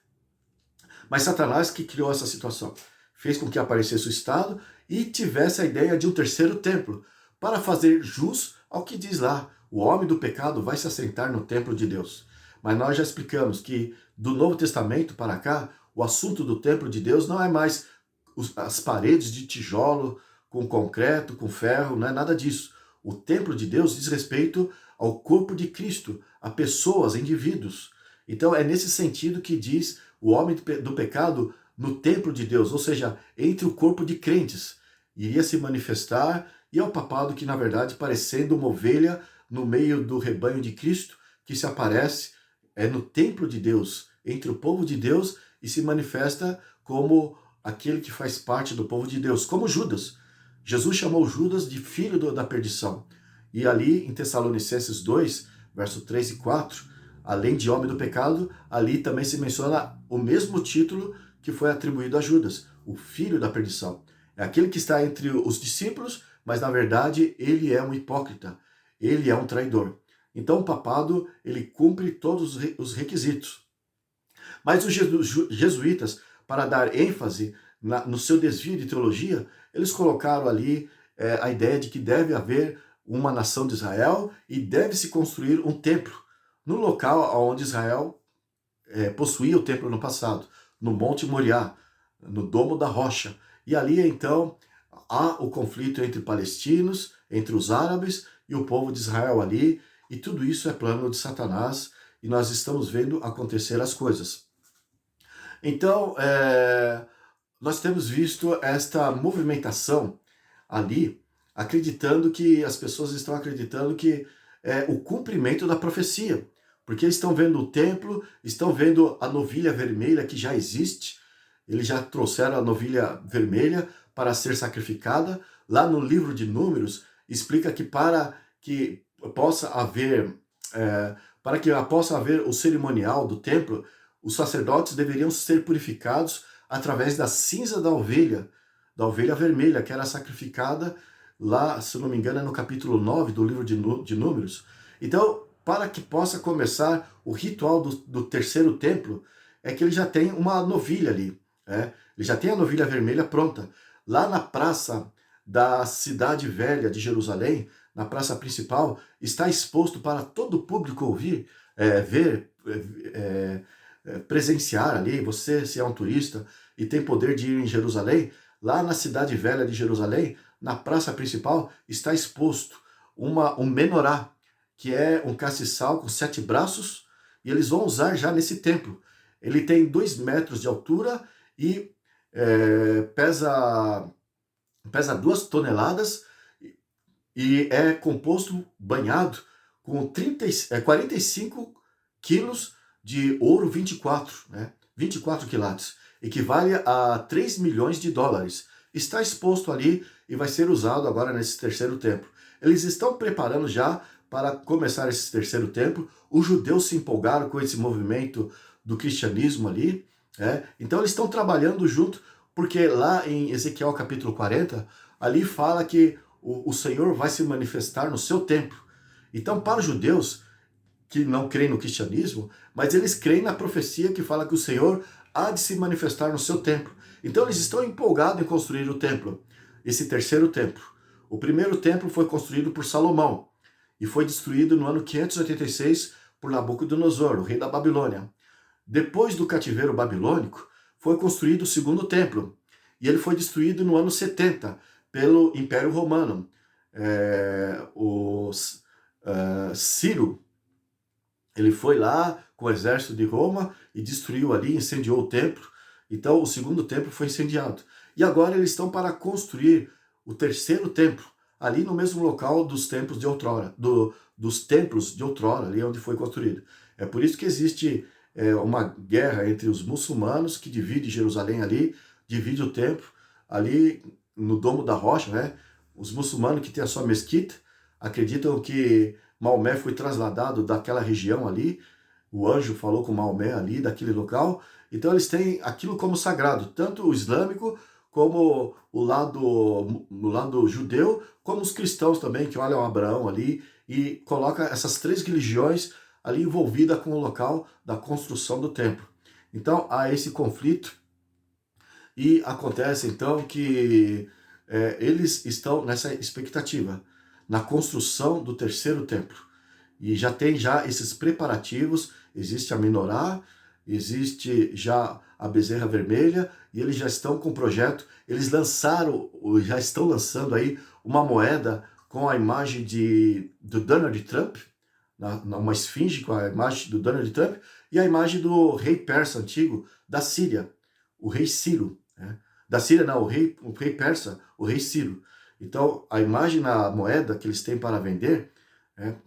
Mas Satanás que criou essa situação, fez com que aparecesse o Estado e tivesse a ideia de um terceiro templo, para fazer jus ao que diz lá, o homem do pecado vai se assentar no templo de Deus. Mas nós já explicamos que do Novo Testamento para cá, o assunto do templo de Deus não é mais as paredes de tijolo, com concreto, com ferro, não é nada disso. O templo de Deus diz respeito ao corpo de Cristo, a pessoas, a indivíduos. Então é nesse sentido que diz o homem do pecado no templo de Deus, ou seja, entre o corpo de crentes. Iria se manifestar, e é o papado que, na verdade, parecendo uma ovelha no meio do rebanho de Cristo, que se aparece no templo de Deus, entre o povo de Deus, e se manifesta como aquele que faz parte do povo de Deus, como Judas. Jesus chamou Judas de filho da perdição. E ali em Tessalonicenses 2, verso 3 e 4, além de homem do pecado, ali também se menciona o mesmo título que foi atribuído a Judas, o filho da perdição. É aquele que está entre os discípulos, mas na verdade ele é um hipócrita, ele é um traidor. Então o papado, ele cumpre todos os requisitos. Mas os jesuítas, para dar ênfase no seu desvio de teologia, eles colocaram ali a ideia de que deve haver uma nação de Israel e deve-se construir um templo no local onde Israel possuía o templo no passado, no Monte Moriá, no Domo da Rocha. E ali, então, há o conflito entre palestinos, entre os árabes e o povo de Israel ali, e tudo isso é plano de Satanás, e nós estamos vendo acontecer as coisas. Então, nós temos visto esta movimentação ali, acreditando que, as pessoas estão acreditando que é o cumprimento da profecia, porque eles estão vendo o templo, estão vendo a novilha vermelha que já existe, eles já trouxeram a novilha vermelha para ser sacrificada. Lá no livro de Números, explica que para que possa haver o cerimonial do templo, os sacerdotes deveriam ser purificados através da cinza da ovelha vermelha, que era sacrificada lá, se não me engano, é no capítulo 9 do livro de Números. Então, para que possa começar o ritual do terceiro templo, é que ele já tem uma novilha ali. Ele já tem a novilha vermelha pronta. Lá na praça da cidade velha de Jerusalém, na praça principal, está exposto para todo o público ouvir, ver, presenciar ali. Você, se é um turista e tem poder de ir em Jerusalém, lá na cidade velha de Jerusalém, na praça principal, está exposto um menorá, que é um castiçal com 7 braços, e eles vão usar já nesse templo. Ele tem 2 metros de altura e pesa 2 toneladas, e é composto, banhado, com 45 quilos de ouro 24, 24 quilates, equivale a 3 milhões de dólares. Está exposto ali e vai ser usado agora nesse terceiro templo. Eles estão preparando já para começar esse terceiro templo. Os judeus se empolgaram com esse movimento do cristianismo ali, então eles estão trabalhando junto, porque lá em Ezequiel capítulo 40, ali fala que o Senhor vai se manifestar no seu templo. Então, para os judeus que não creem no cristianismo, mas eles creem na profecia que fala que o Senhor há de se manifestar no seu templo. Então eles estão empolgados em construir o templo, esse terceiro templo. O primeiro templo foi construído por Salomão e foi destruído no ano 586 por Nabucodonosor, o rei da Babilônia. Depois do cativeiro babilônico, foi construído o segundo templo, e ele foi destruído no ano 70 pelo Império Romano. Ciro, ele foi lá com o exército de Roma e destruiu ali, incendiou o templo. Então o segundo templo foi incendiado. E agora eles estão para construir o terceiro templo, ali no mesmo local dos templos de outrora, dos templos de outrora, ali onde foi construído. É por isso que existe uma guerra entre os muçulmanos, que divide Jerusalém ali, divide o templo, ali no Domo da Rocha, Os muçulmanos que têm a sua mesquita acreditam que Maomé foi trasladado daquela região ali, o anjo falou com Maomé ali daquele local. Então eles têm aquilo como sagrado, tanto o islâmico como o lado judeu, como os cristãos também, que olham Abraão ali e coloca essas três religiões ali envolvidas com o local da construção do templo. Então há esse conflito e acontece então que eles estão nessa expectativa, na construção do terceiro templo. E já tem já esses preparativos, existe a menorá, existe já a bezerra vermelha, e eles já estão com o projeto, eles lançaram, ou já estão lançando aí uma moeda com a imagem do Donald Trump, uma esfinge com a imagem do Donald Trump, e a imagem do rei persa antigo da Síria, o rei Ciro. Né? Da Síria não, o rei persa, o rei Ciro. Então, a imagem na moeda que eles têm para vender,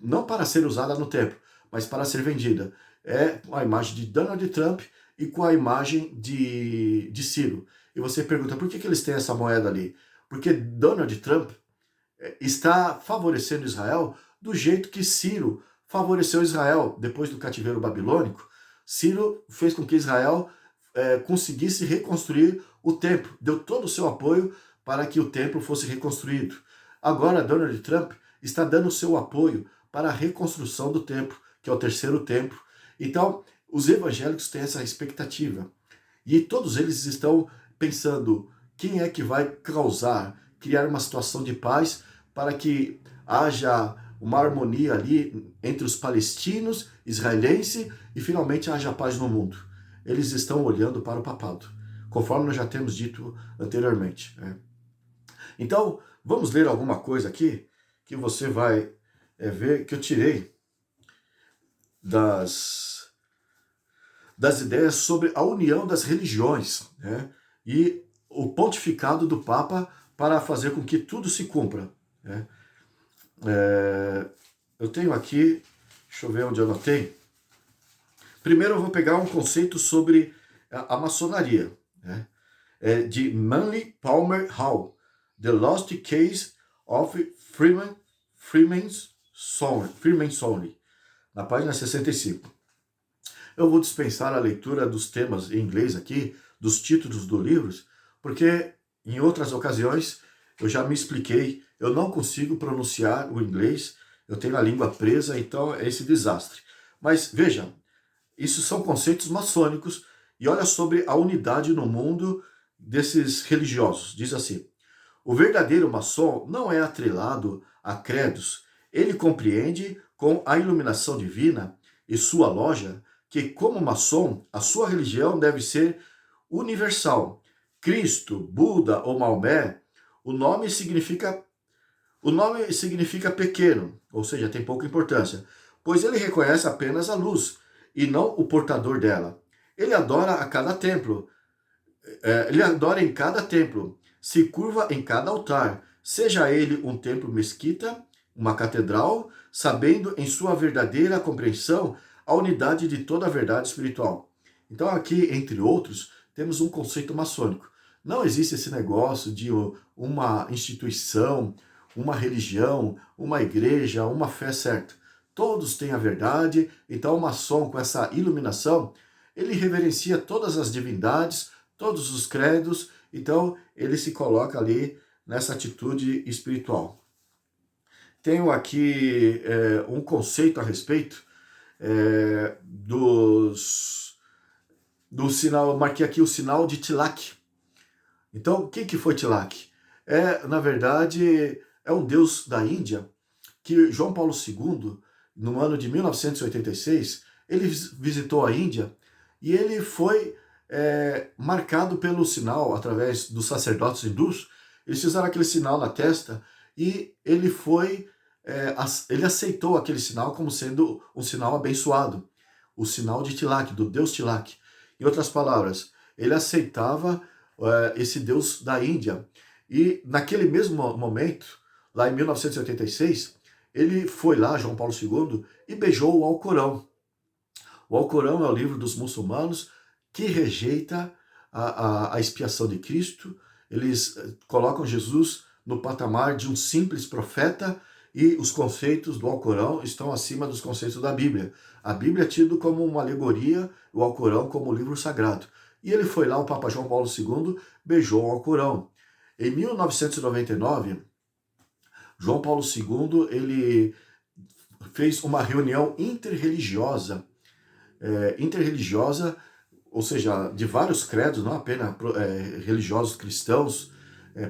não para ser usada no templo, mas para ser vendida, é a imagem de Donald Trump e com a imagem de Ciro. E você pergunta, por que eles têm essa moeda ali? Porque Donald Trump está favorecendo Israel do jeito que Ciro favoreceu Israel depois do cativeiro babilônico. Ciro fez com que Israel conseguisse reconstruir o templo, deu todo o seu apoio para que o templo fosse reconstruído. Agora Donald Trump está dando o seu apoio para a reconstrução do templo, que é o terceiro templo. Então, os evangélicos têm essa expectativa. E todos eles estão pensando quem é que vai criar uma situação de paz para que haja uma harmonia ali entre os palestinos, israelenses e finalmente haja paz no mundo. Eles estão olhando para o papado, conforme nós já temos dito anteriormente. Então, vamos ler alguma coisa aqui que você vai ver que eu tirei das ideias sobre a união das religiões, né? E o pontificado do Papa para fazer com que tudo se cumpra. Né? Eu tenho aqui, deixa eu ver onde eu anotei. Primeiro eu vou pegar um conceito sobre a maçonaria, né? De Manly Palmer Hall, The Lost Case of Freemasonry, na página 65. Eu vou dispensar a leitura dos temas em inglês aqui, dos títulos dos livros, porque em outras ocasiões eu já me expliquei, eu não consigo pronunciar o inglês, eu tenho a língua presa, então é esse desastre. Mas veja, isso são conceitos maçônicos, e olha sobre a unidade no mundo desses religiosos. Diz assim: o verdadeiro maçom não é atrelado a credos, ele compreende com a iluminação divina e sua loja que, como maçom, a sua religião deve ser universal. Cristo, Buda ou Maomé, o nome significa pequeno, ou seja, tem pouca importância, pois ele reconhece apenas a luz e não o portador dela. Ele adora em cada templo, se curva em cada altar, seja ele um templo mesquita, uma catedral, sabendo em sua verdadeira compreensão a unidade de toda a verdade espiritual. Então aqui, entre outros, temos um conceito maçônico. Não existe esse negócio de uma instituição, uma religião, uma igreja, uma fé certa. Todos têm a verdade, então o maçom, com essa iluminação, ele reverencia todas as divindades, todos os credos, então ele se coloca ali nessa atitude espiritual. Tenho aqui um conceito a respeito do sinal, eu marquei aqui o sinal de Tilak. Então, quem que foi Tilak? Na verdade, é um deus da Índia que João Paulo II, no ano de 1986, ele visitou a Índia e ele foi marcado pelo sinal, através dos sacerdotes hindus. Eles fizeram aquele sinal na testa e ele ele aceitou aquele sinal como sendo um sinal abençoado, o sinal de Tilak, do deus Tilak. Em outras palavras, ele aceitava esse deus da Índia. E naquele mesmo momento, lá em 1986, ele foi lá, João Paulo II, e beijou o Alcorão. O Alcorão é o livro dos muçulmanos que rejeita a expiação de Cristo. Eles colocam Jesus no patamar de um simples profeta e os conceitos do Alcorão estão acima dos conceitos da Bíblia. A Bíblia é tido como uma alegoria, o Alcorão como livro sagrado. E ele foi lá, o Papa João Paulo II beijou o Alcorão. Em 1999, João Paulo II ele fez uma reunião interreligiosa, ou seja, de vários credos, não apenas religiosos cristãos,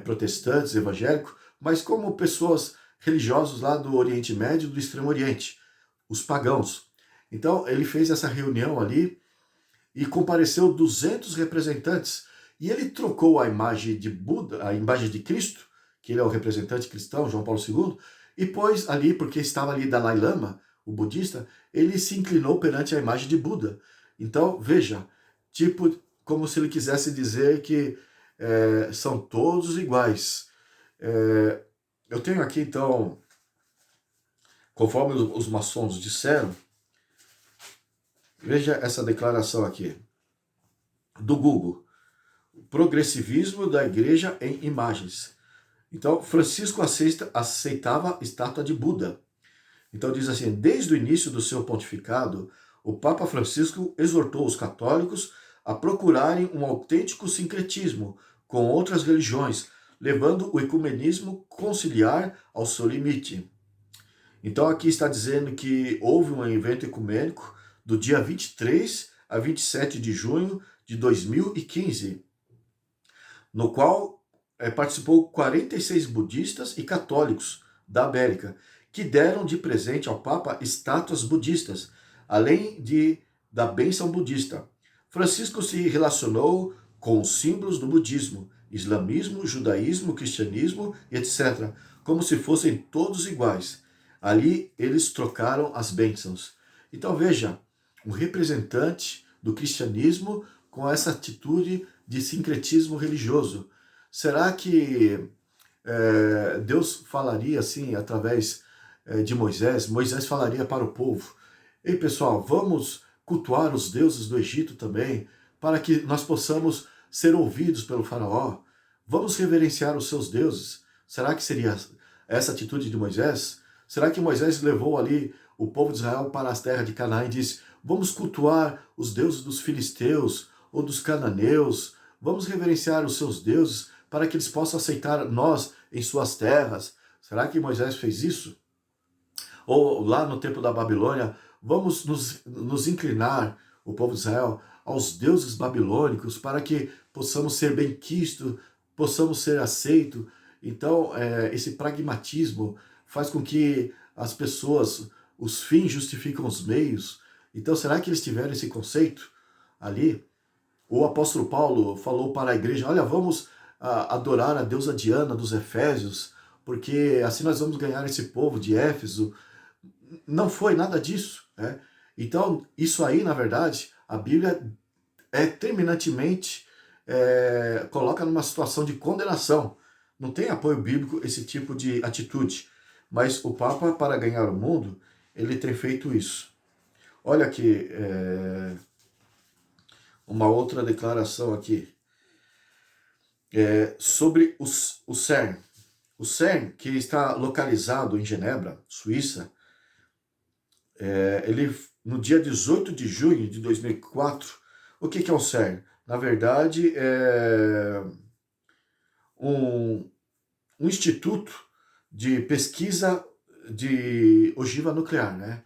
protestantes, evangélicos, mas como pessoas religiosas lá do Oriente Médio, do Extremo Oriente, os pagãos. Então ele fez essa reunião ali e compareceu 200 representantes, e ele trocou a imagem de Buda, a imagem de Cristo, que ele é o representante cristão, João Paulo II, e pôs ali, porque estava ali Dalai Lama, o budista, ele se inclinou perante a imagem de Buda. Então, veja, tipo, como se ele quisesse dizer que são todos iguais. Eu tenho aqui, então, conforme os maçons disseram, veja essa declaração aqui, do Google. Progressivismo da igreja em imagens. Então, Francisco aceitava a estátua de Buda. Então diz assim, desde o início do seu pontificado, o Papa Francisco exortou os católicos a procurarem um autêntico sincretismo com outras religiões, levando o ecumenismo conciliar ao seu limite. Então aqui está dizendo que houve um evento ecumênico do dia 23 a 27 de junho de 2015, no qual participou 46 budistas e católicos da América, que deram de presente ao Papa estátuas budistas, além da bênção budista. Francisco se relacionou com os símbolos do budismo, islamismo, judaísmo, cristianismo, etc., como se fossem todos iguais. Ali eles trocaram as bênçãos. Então veja, um representante do cristianismo com essa atitude de sincretismo religioso. Será que Deus falaria assim através de Moisés? Moisés falaria para o povo: ei pessoal, vamos cultuar os deuses do Egito também, para que nós possamos ser ouvidos pelo faraó. Vamos reverenciar os seus deuses. Será que seria essa atitude de Moisés? Será que Moisés levou ali o povo de Israel para as terras de Canaã e disse: vamos cultuar os deuses dos filisteus ou dos cananeus, vamos reverenciar os seus deuses para que eles possam aceitar nós em suas terras? Será que Moisés fez isso? Ou lá no tempo da Babilônia, vamos nos inclinar, o povo de Israel, aos deuses babilônicos para que possamos ser bem-quistos, possamos ser aceitos. Então, esse pragmatismo faz com que as pessoas, os fins justificam os meios. Então, será que eles tiveram esse conceito ali? O apóstolo Paulo falou para a igreja: olha, vamos adorar a deusa Diana dos Efésios, porque assim nós vamos ganhar esse povo de Éfeso. Não foi nada disso, né? Então, isso aí, na verdade, a Bíblia terminantemente coloca numa situação de condenação. Não tem apoio bíblico esse tipo de atitude. Mas o Papa, para ganhar o mundo, ele tem feito isso. Olha aqui, uma outra declaração aqui, sobre o CERN. O CERN, que está localizado em Genebra, Suíça, ele, no dia 18 de junho de 2004, o que é o CERN? Na verdade, é um instituto de pesquisa de ogiva nuclear, né?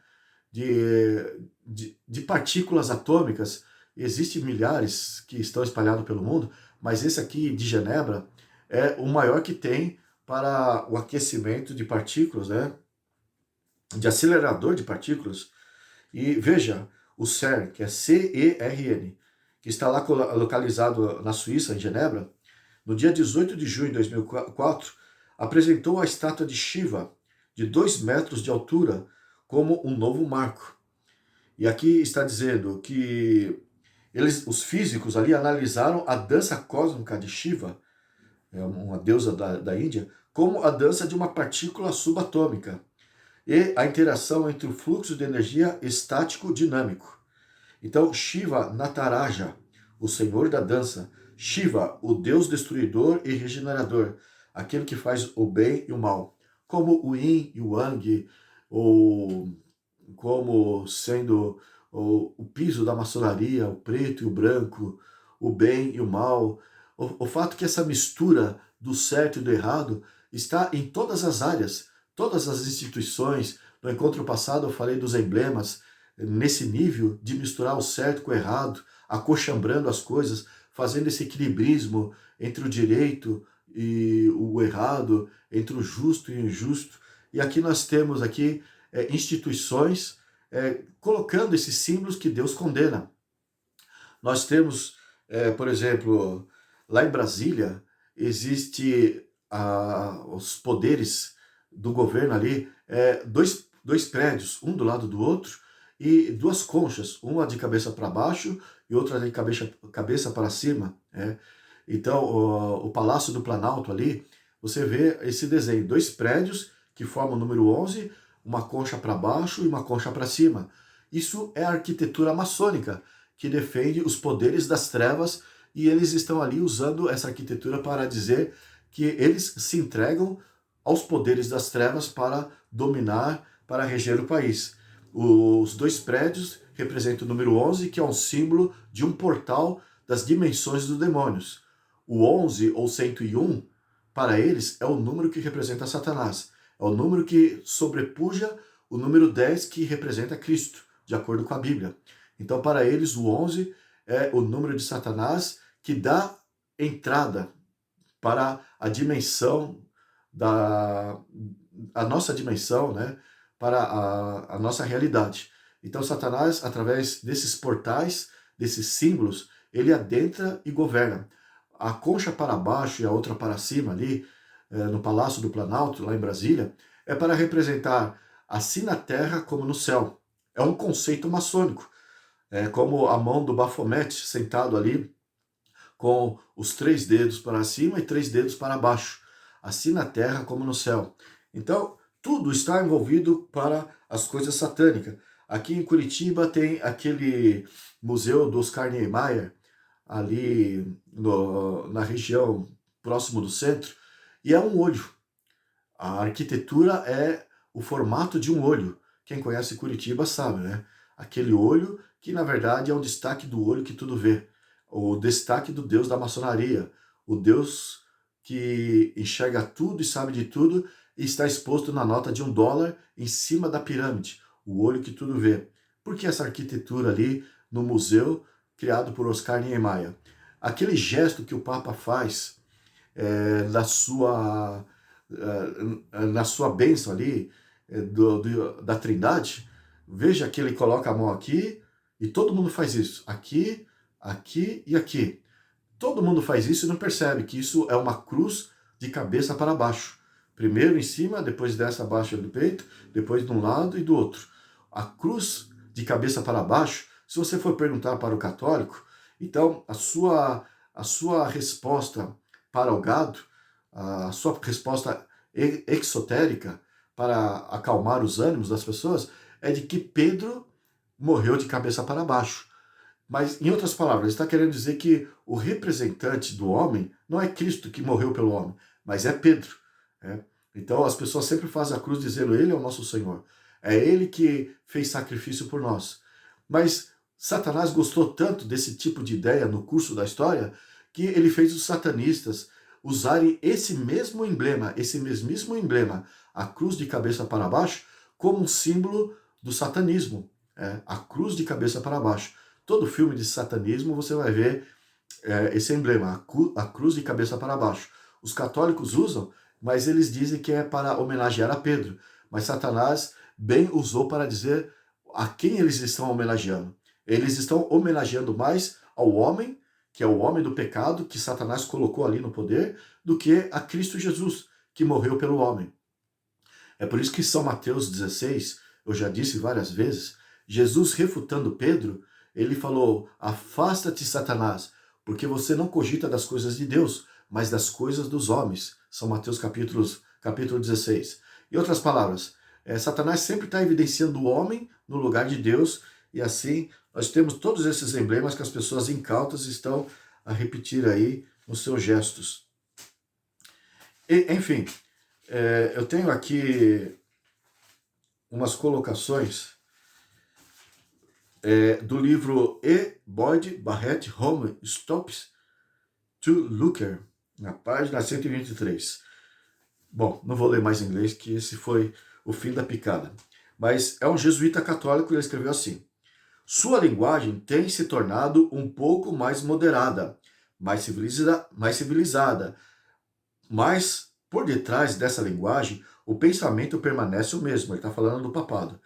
De partículas atômicas. Existem milhares que estão espalhados pelo mundo, mas esse aqui de Genebra é o maior que tem para o aquecimento de partículas, né? De acelerador de partículas. E veja, o CERN, que é CERN, que está lá localizado na Suíça, em Genebra, no dia 18 de junho de 2004, apresentou a estátua de Shiva, de 2 metros de altura, como um novo marco. E aqui está dizendo que os físicos ali analisaram a dança cósmica de Shiva, uma deusa da Índia, como a dança de uma partícula subatômica e a interação entre o fluxo de energia estático dinâmico. Então, Shiva Nataraja, o senhor da dança, Shiva, o deus destruidor e regenerador, aquele que faz o bem e o mal. como o yin e o yang, ou como sendo o piso da maçonaria, o preto e o branco, o bem e o mal. O fato que essa mistura do certo e do errado está em todas as áreas, todas as instituições. No encontro passado eu falei dos emblemas, nesse nível de misturar o certo com o errado, acochambrando as coisas, fazendo esse equilibrismo entre o direito e o errado, entre o justo e o injusto. E aqui nós temos aqui instituições colocando esses símbolos que Deus condena. Nós temos, por exemplo, lá em Brasília, existe os poderes do governo ali, dois prédios, um do lado do outro, e duas conchas, uma de cabeça para baixo e outra de cabeça para cima. Então, o Palácio do Planalto ali, você vê esse desenho, dois prédios que formam o número 11, uma concha para baixo e uma concha para cima. Isso é a arquitetura maçônica, que defende os poderes das trevas, e eles estão ali usando essa arquitetura para dizer que eles se entregam aos poderes das trevas para dominar, para reger o país. Os dois prédios representam o número 11, que é um símbolo de um portal das dimensões dos demônios. O 11 ou 101, para eles, é o número que representa Satanás. É o número que sobrepuja o número 10, que representa Cristo, de acordo com a Bíblia. Então, para eles, o 11 é o número de Satanás que dá entrada para a dimensão a nossa dimensão, né, para a nossa realidade. Então, Satanás, através desses portais, desses símbolos, ele adentra e governa. A concha para baixo e a outra para cima ali, no Palácio do Planalto, lá em Brasília, é para representar assim na terra como no céu. É um conceito maçônico. É como a mão do Baphomet sentado ali, com os 3 dedos para cima e 3 dedos para baixo, assim na terra como no céu. Então, tudo está envolvido para as coisas satânicas. Aqui em Curitiba tem aquele museu do Oscar Niemeyer, ali na região próximo do centro, e é um olho. A arquitetura é o formato de um olho. Quem conhece Curitiba sabe, né? Aquele olho que, na verdade, é um destaque do olho que tudo vê. O destaque do Deus da maçonaria. O Deus que enxerga tudo e sabe de tudo e está exposto na nota de $1 em cima da pirâmide. O olho que tudo vê. Por que essa arquitetura ali no museu criado por Oscar Niemeyer? Aquele gesto que o Papa faz na sua bênção ali, da Trindade, veja que ele coloca a mão aqui e todo mundo faz isso. Aqui, aqui e aqui. Todo mundo faz isso e não percebe que isso é uma cruz de cabeça para baixo. Primeiro em cima, depois desce abaixo do peito, depois de um lado e do outro. A cruz de cabeça para baixo, se você for perguntar para o católico, então a sua resposta para o gado, a sua resposta exotérica para acalmar os ânimos das pessoas é de que Pedro morreu de cabeça para baixo. Mas, em outras palavras, está querendo dizer que o representante do homem não é Cristo que morreu pelo homem, mas é Pedro. Então, as pessoas sempre fazem a cruz dizendo, ele é o nosso Senhor. É ele que fez sacrifício por nós. Mas Satanás gostou tanto desse tipo de ideia no curso da história que ele fez os satanistas usarem esse mesmo emblema, esse mesmíssimo emblema, a cruz de cabeça para baixo, como um símbolo do satanismo. A cruz de cabeça para baixo. Todo filme de satanismo você vai ver esse emblema, a cruz de cabeça para baixo. Os católicos usam, mas eles dizem que é para homenagear a Pedro. Mas Satanás bem usou para dizer a quem eles estão homenageando. Eles estão homenageando mais ao homem, que é o homem do pecado, que Satanás colocou ali no poder, do que a Cristo Jesus, que morreu pelo homem. É por isso que São Mateus 16, eu já disse várias vezes, Jesus refutando Pedro, ele falou, afasta-te, Satanás, porque você não cogita das coisas de Deus, mas das coisas dos homens. São Mateus capítulo 16. Em outras palavras, Satanás sempre está evidenciando o homem no lugar de Deus, e assim nós temos todos esses emblemas que as pessoas incautas estão a repetir aí nos seus gestos. Enfim, Eu tenho aqui umas colocações do livro E. Boyd Barrett Home Stops to Looker, na página 123. Bom, não vou ler mais em inglês, que esse foi o fim da picada. Mas é um jesuíta católico e ele escreveu assim: sua linguagem tem se tornado um pouco mais moderada, mais civilizada, mas por detrás dessa linguagem, o pensamento permanece o mesmo. Ele está falando do papado.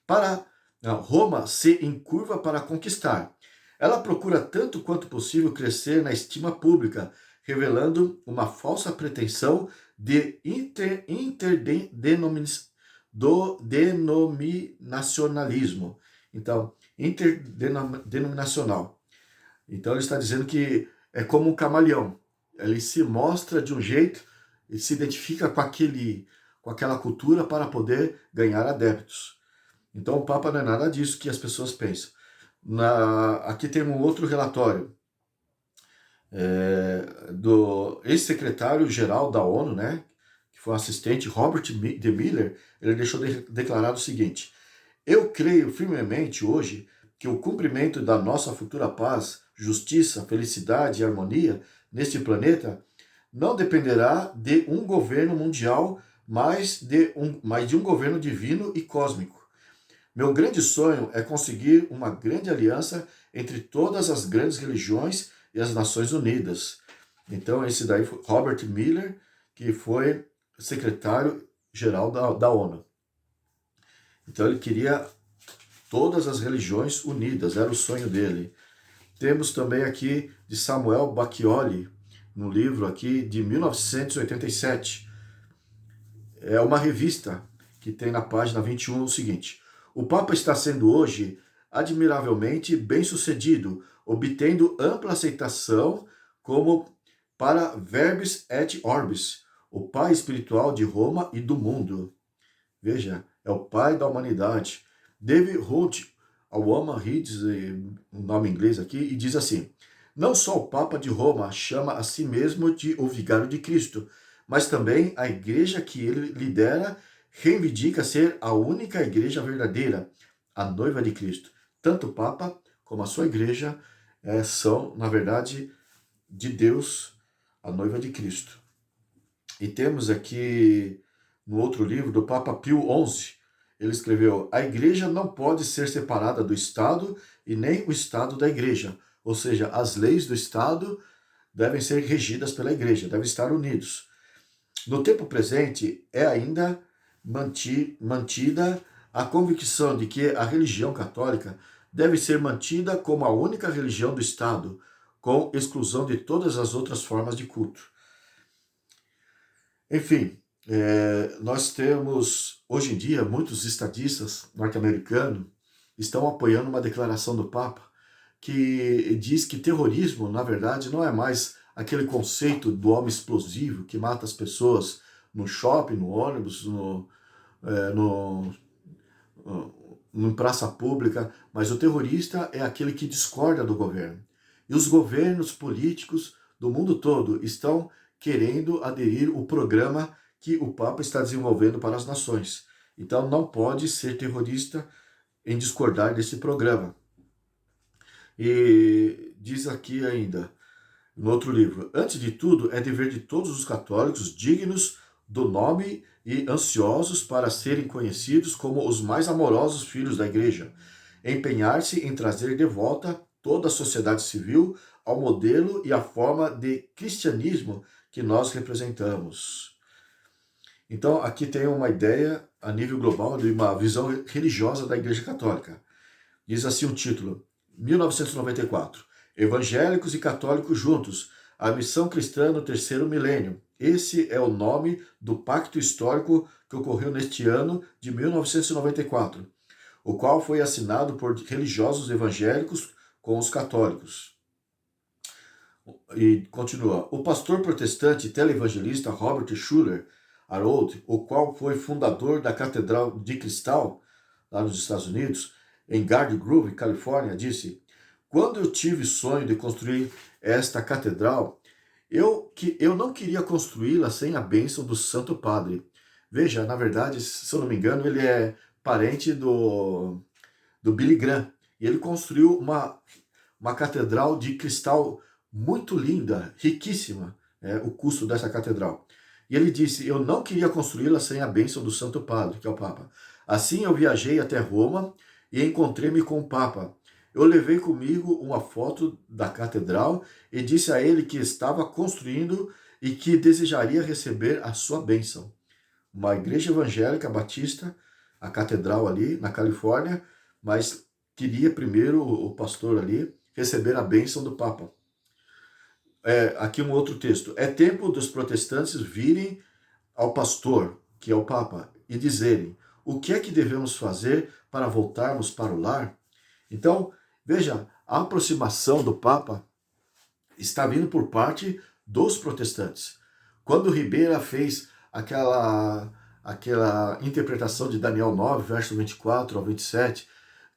Para Roma se encurva para conquistar. Ela procura tanto quanto possível crescer na estima pública, revelando uma falsa pretensão de denominacionalismo. Então, interdenominacional. Então, ele está dizendo que é como um camaleão. Ele se mostra de um jeito e se identifica com aquela cultura para poder ganhar adeptos. Então, o Papa não é nada disso que as pessoas pensam. Aqui tem um outro relatório do ex-secretário-geral da ONU, né, que foi o assistente Robert de Miller. Ele deixou declarado o seguinte: eu creio firmemente hoje que o cumprimento da nossa futura paz, justiça, felicidade e harmonia neste planeta não dependerá de um governo mundial, mas de um governo divino e cósmico. Meu grande sonho é conseguir uma grande aliança entre todas as grandes religiões e as Nações Unidas. Então, esse daí foi Robert Miller, que foi secretário-geral da ONU. Então, ele queria todas as religiões unidas, era o sonho dele. Temos também aqui de Samuel Bacchioli, no livro aqui de 1987. É uma revista que tem na página 21 o seguinte: o Papa está sendo hoje admiravelmente bem-sucedido, obtendo ampla aceitação como para Verbis et Orbis, o pai espiritual de Roma e do mundo. Veja, é o pai da humanidade. David Holt, a Woman Reads, o nome em inglês aqui, e diz assim: não só o Papa de Roma chama a si mesmo de o Vigário de Cristo, mas também a igreja que ele lidera reivindica ser a única igreja verdadeira, a noiva de Cristo. Tanto o Papa como a sua igreja são, na verdade, de Deus, a noiva de Cristo. E temos aqui, no outro livro, do Papa Pio XI, ele escreveu: a igreja não pode ser separada do Estado e nem o Estado da igreja. Ou seja, as leis do Estado devem ser regidas pela igreja, devem estar unidos. No tempo presente, é ainda mantida a convicção de que a religião católica deve ser mantida como a única religião do Estado, com exclusão de todas as outras formas de culto. Enfim, nós temos, hoje em dia, muitos estadistas norte-americanos estão apoiando uma declaração do Papa que diz que terrorismo, na verdade, não é mais aquele conceito do homem explosivo que mata as pessoas no shopping, no ônibus, em praça pública, mas o terrorista é aquele que discorda do governo. E os governos políticos do mundo todo estão querendo aderir ao programa que o Papa está desenvolvendo para as nações. Então não pode ser terrorista em discordar desse programa. E diz aqui ainda, no outro livro: antes de tudo, é dever de todos os católicos dignos do nome e ansiosos para serem conhecidos como os mais amorosos filhos da Igreja, empenhar-se em trazer de volta toda a sociedade civil ao modelo e à forma de cristianismo que nós representamos. Então, aqui tem uma ideia a nível global de uma visão religiosa da Igreja Católica. Diz assim o título, 1994. Evangélicos e católicos juntos, a missão cristã no terceiro milênio. Esse é o nome do pacto histórico que ocorreu neste ano de 1994, o qual foi assinado por religiosos evangélicos com os católicos. E continua. O pastor protestante e televangelista Robert Schuller Harold, o qual foi fundador da Catedral de Cristal, lá nos Estados Unidos, em Garden Grove, Califórnia, disse: quando eu tive sonho de construir esta catedral, eu não queria construí-la sem a bênção do Santo Padre. Veja, na verdade, se eu não me engano, ele é parente do Billy Graham. E ele construiu uma catedral de cristal muito linda, riquíssima, o custo dessa catedral. E ele disse, eu não queria construí-la sem a bênção do Santo Padre, que é o Papa. Assim eu viajei até Roma e encontrei-me com o Papa. Eu levei comigo uma foto da catedral e disse a ele que estava construindo e que desejaria receber a sua bênção. Uma igreja evangélica batista, a catedral ali na Califórnia, mas queria primeiro o pastor ali receber a bênção do Papa. Aqui um outro texto. É tempo dos protestantes virem ao pastor, que é o Papa, e dizerem: o que é que devemos fazer para voltarmos para o lar? Então, veja, a aproximação do Papa está vindo por parte dos protestantes. Quando Ribeira fez aquela interpretação de Daniel 9, verso 24 ao 27,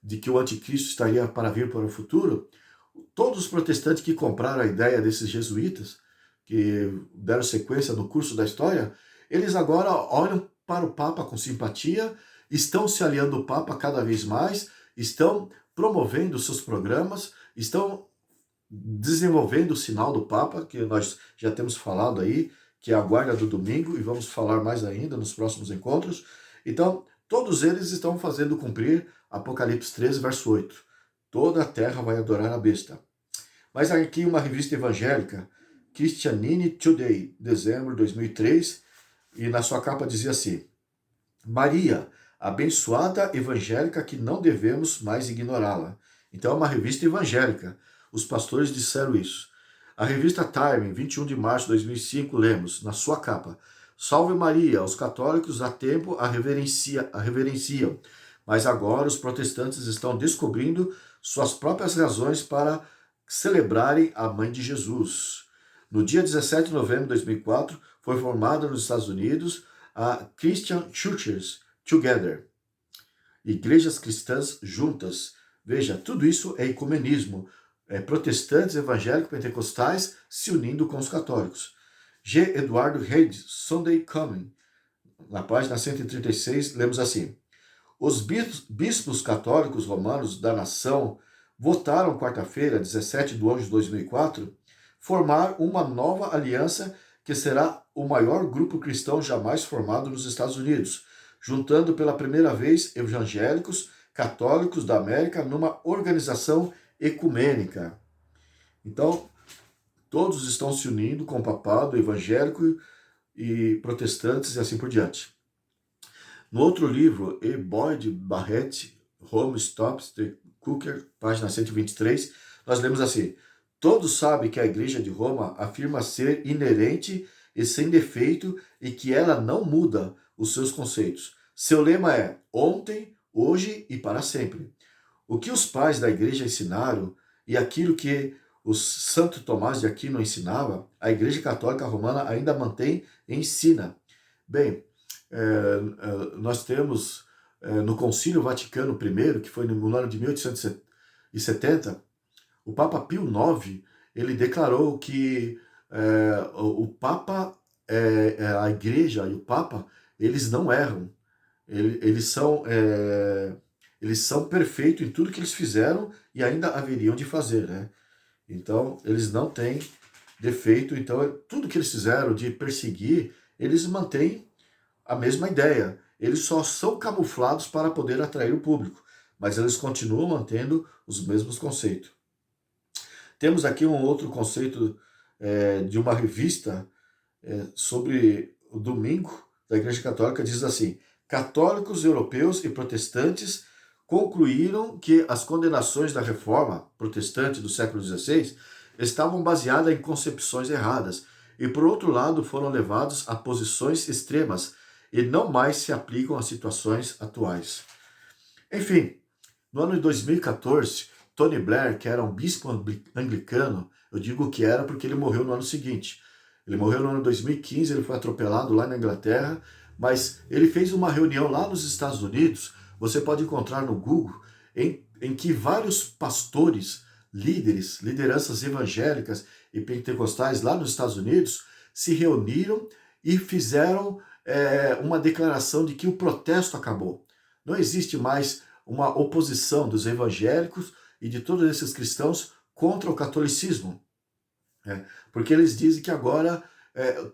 de que o anticristo estaria para vir para o futuro, todos os protestantes que compraram a ideia desses jesuítas, que deram sequência no curso da história, eles agora olham para o Papa com simpatia, estão se aliando ao Papa cada vez mais, estão promovendo seus programas, estão desenvolvendo o sinal do Papa, que nós já temos falado aí, que é a guarda do domingo, e vamos falar mais ainda nos próximos encontros. Então, todos eles estão fazendo cumprir Apocalipse 13, verso 8. Toda a terra vai adorar a besta. Mas aqui uma revista evangélica, Christianity Today, dezembro de 2003, e na sua capa dizia assim: Maria, abençoada evangélica que não devemos mais ignorá-la. Então é uma revista evangélica. Os pastores disseram isso. A revista Time, 21 de março de 2005, lemos, na sua capa: Salve Maria, os católicos há tempo a reverenciam, mas agora os protestantes estão descobrindo suas próprias razões para celebrarem a Mãe de Jesus. No dia 17 de novembro de 2004, foi formada nos Estados Unidos a Christian Churches Together, igrejas cristãs juntas. Veja, tudo isso é ecumenismo, protestantes, evangélicos, pentecostais se unindo com os católicos. G. Eduardo Reid, Sunday Coming, na página 136, lemos assim: os bispos católicos romanos da nação votaram quarta-feira, 17 de 11 de 2004, formar uma nova aliança que será o maior grupo cristão jamais formado nos Estados Unidos, juntando pela primeira vez evangélicos, católicos da América numa organização ecumênica. Então, todos estão se unindo com o papado evangélico e protestantes e assim por diante. No outro livro, E. Boyd Barrett, Home Stops the Cooker, página 123, nós lemos assim: todos sabem que a Igreja de Roma afirma ser inerente e sem defeito e que ela não muda os seus conceitos. Seu lema é ontem, hoje e para sempre. O que os pais da Igreja ensinaram e aquilo que o Santo Tomás de Aquino ensinava, a Igreja Católica Romana ainda mantém e ensina. Bem, nós temos no Concílio Vaticano I, que foi no ano de 1870, o Papa Pio IX, ele declarou que o Papa, a Igreja e o Papa, eles não erram. Eles são perfeitos em tudo que eles fizeram e ainda haveriam de fazer, né? Então, eles não têm defeito. Então, tudo que eles fizeram de perseguir, eles mantêm a mesma ideia. Eles só são camuflados para poder atrair o público, mas eles continuam mantendo os mesmos conceitos. Temos aqui um outro conceito de uma revista sobre o domingo da Igreja Católica, diz assim: católicos europeus e protestantes concluíram que as condenações da reforma protestante do século XVI estavam baseadas em concepções erradas e, por outro lado, foram levados a posições extremas e não mais se aplicam às situações atuais. Enfim, no ano de 2014, Tony Blair, que era um bispo anglicano, eu digo que era porque ele morreu no ano seguinte. Ele morreu no ano de 2015, ele foi atropelado lá na Inglaterra, mas ele fez uma reunião lá nos Estados Unidos, você pode encontrar no Google, em que vários pastores líderes, lideranças evangélicas e pentecostais lá nos Estados Unidos se reuniram e fizeram uma declaração de que o protesto acabou. Não existe mais uma oposição dos evangélicos e de todos esses cristãos contra o catolicismo. Porque eles dizem que agora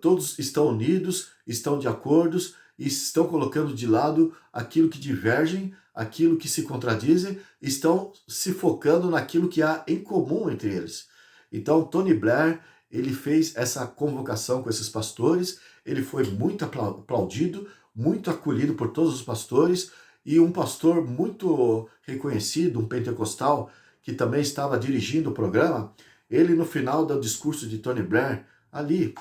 todos estão unidos, estão de acordo e estão colocando de lado aquilo que divergem, aquilo que se contradizem, estão se focando naquilo que há em comum entre eles. Então, Tony Blair, ele fez essa convocação com esses pastores, ele foi muito aplaudido, muito acolhido por todos os pastores, e um pastor muito reconhecido, um pentecostal, que também estava dirigindo o programa, ele no final do discurso de Tony Blair, ali,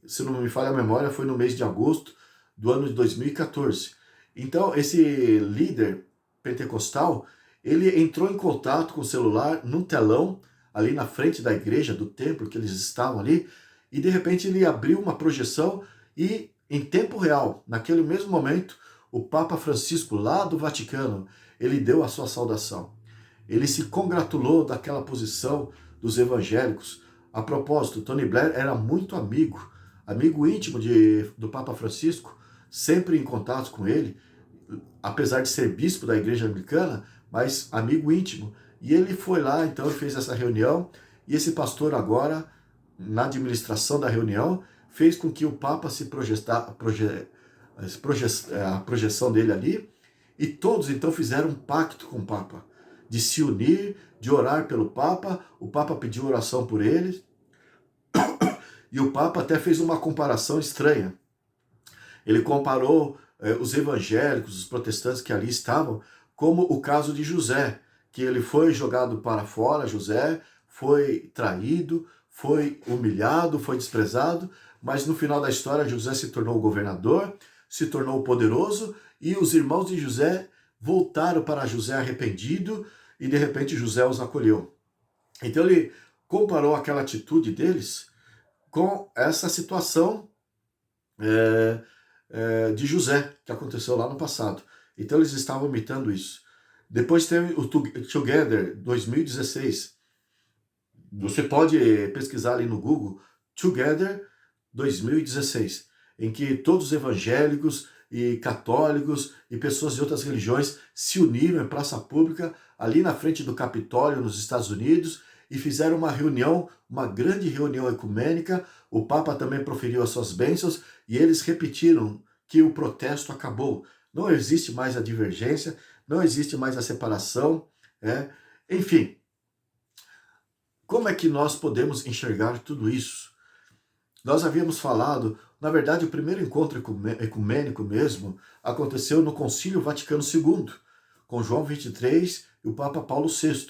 se não me falha a memória, foi no mês de agosto do ano de 2014. Então, esse líder pentecostal, ele entrou em contato com o celular num telão ali na frente da igreja, do templo que eles estavam ali, e de repente ele abriu uma projeção e, em tempo real, naquele mesmo momento, o Papa Francisco, lá do Vaticano, ele deu a sua saudação. Ele se congratulou daquela posição dos evangélicos. A propósito, Tony Blair era muito amigo íntimo do Papa Francisco, sempre em contato com ele, apesar de ser bispo da igreja anglicana, mas amigo íntimo. E ele foi lá, então, ele fez essa reunião, e esse pastor agora, na administração da reunião, fez com que o Papa a projeção dele ali, e todos então fizeram um pacto com o Papa, de se unir, de orar pelo Papa. O Papa pediu oração por eles, e o Papa até fez uma comparação estranha. Ele comparou os evangélicos, os protestantes que ali estavam, como o caso de José, que ele foi jogado para fora, José foi traído, foi humilhado, foi desprezado, mas no final da história José se tornou governador, se tornou poderoso, e os irmãos de José voltaram para José arrependido, e de repente José os acolheu. Então ele comparou aquela atitude deles com essa situação de José, que aconteceu lá no passado. Então eles estavam imitando isso. Depois teve o Together 2016. Você pode pesquisar ali no Google, Together 2016, em que todos os evangélicos e católicos e pessoas de outras religiões se uniram em praça pública, ali na frente do Capitólio, nos Estados Unidos, e fizeram uma reunião, uma grande reunião ecumênica. O Papa também proferiu as suas bênçãos, e eles repetiram que o protesto acabou. Não existe mais a divergência, não existe mais a separação. Enfim, como é que nós podemos enxergar tudo isso? Nós havíamos falado, na verdade, o primeiro encontro ecumênico mesmo aconteceu no Concílio Vaticano II, com João XXIII e o Papa Paulo VI.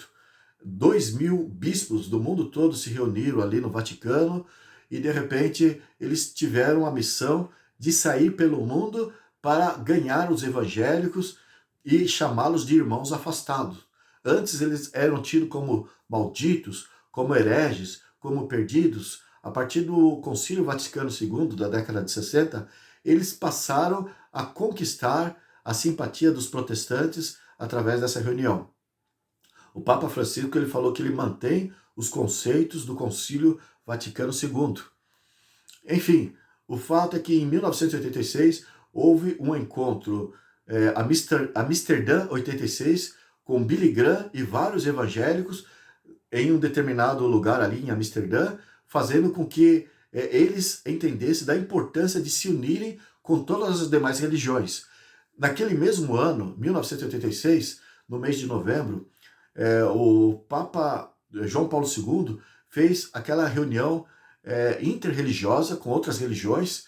2.000 bispos do mundo todo se reuniram ali no Vaticano, e de repente eles tiveram a missão de sair pelo mundo para ganhar os evangélicos e chamá-los de irmãos afastados. Antes eles eram tidos como malditos, como hereges, como perdidos. A partir do Concílio Vaticano II, da década de 60, eles passaram a conquistar a simpatia dos protestantes através dessa reunião. O Papa Francisco ele falou que ele mantém os conceitos do Concílio Vaticano II. Enfim, o fato é que em 1986 houve um encontro, Amsterdã 86, com Billy Graham e vários evangélicos em um determinado lugar ali em Amsterdã, fazendo com que eles entendessem da importância de se unirem com todas as demais religiões. Naquele mesmo ano, 1986, no mês de novembro, o Papa João Paulo II fez aquela reunião interreligiosa com outras religiões,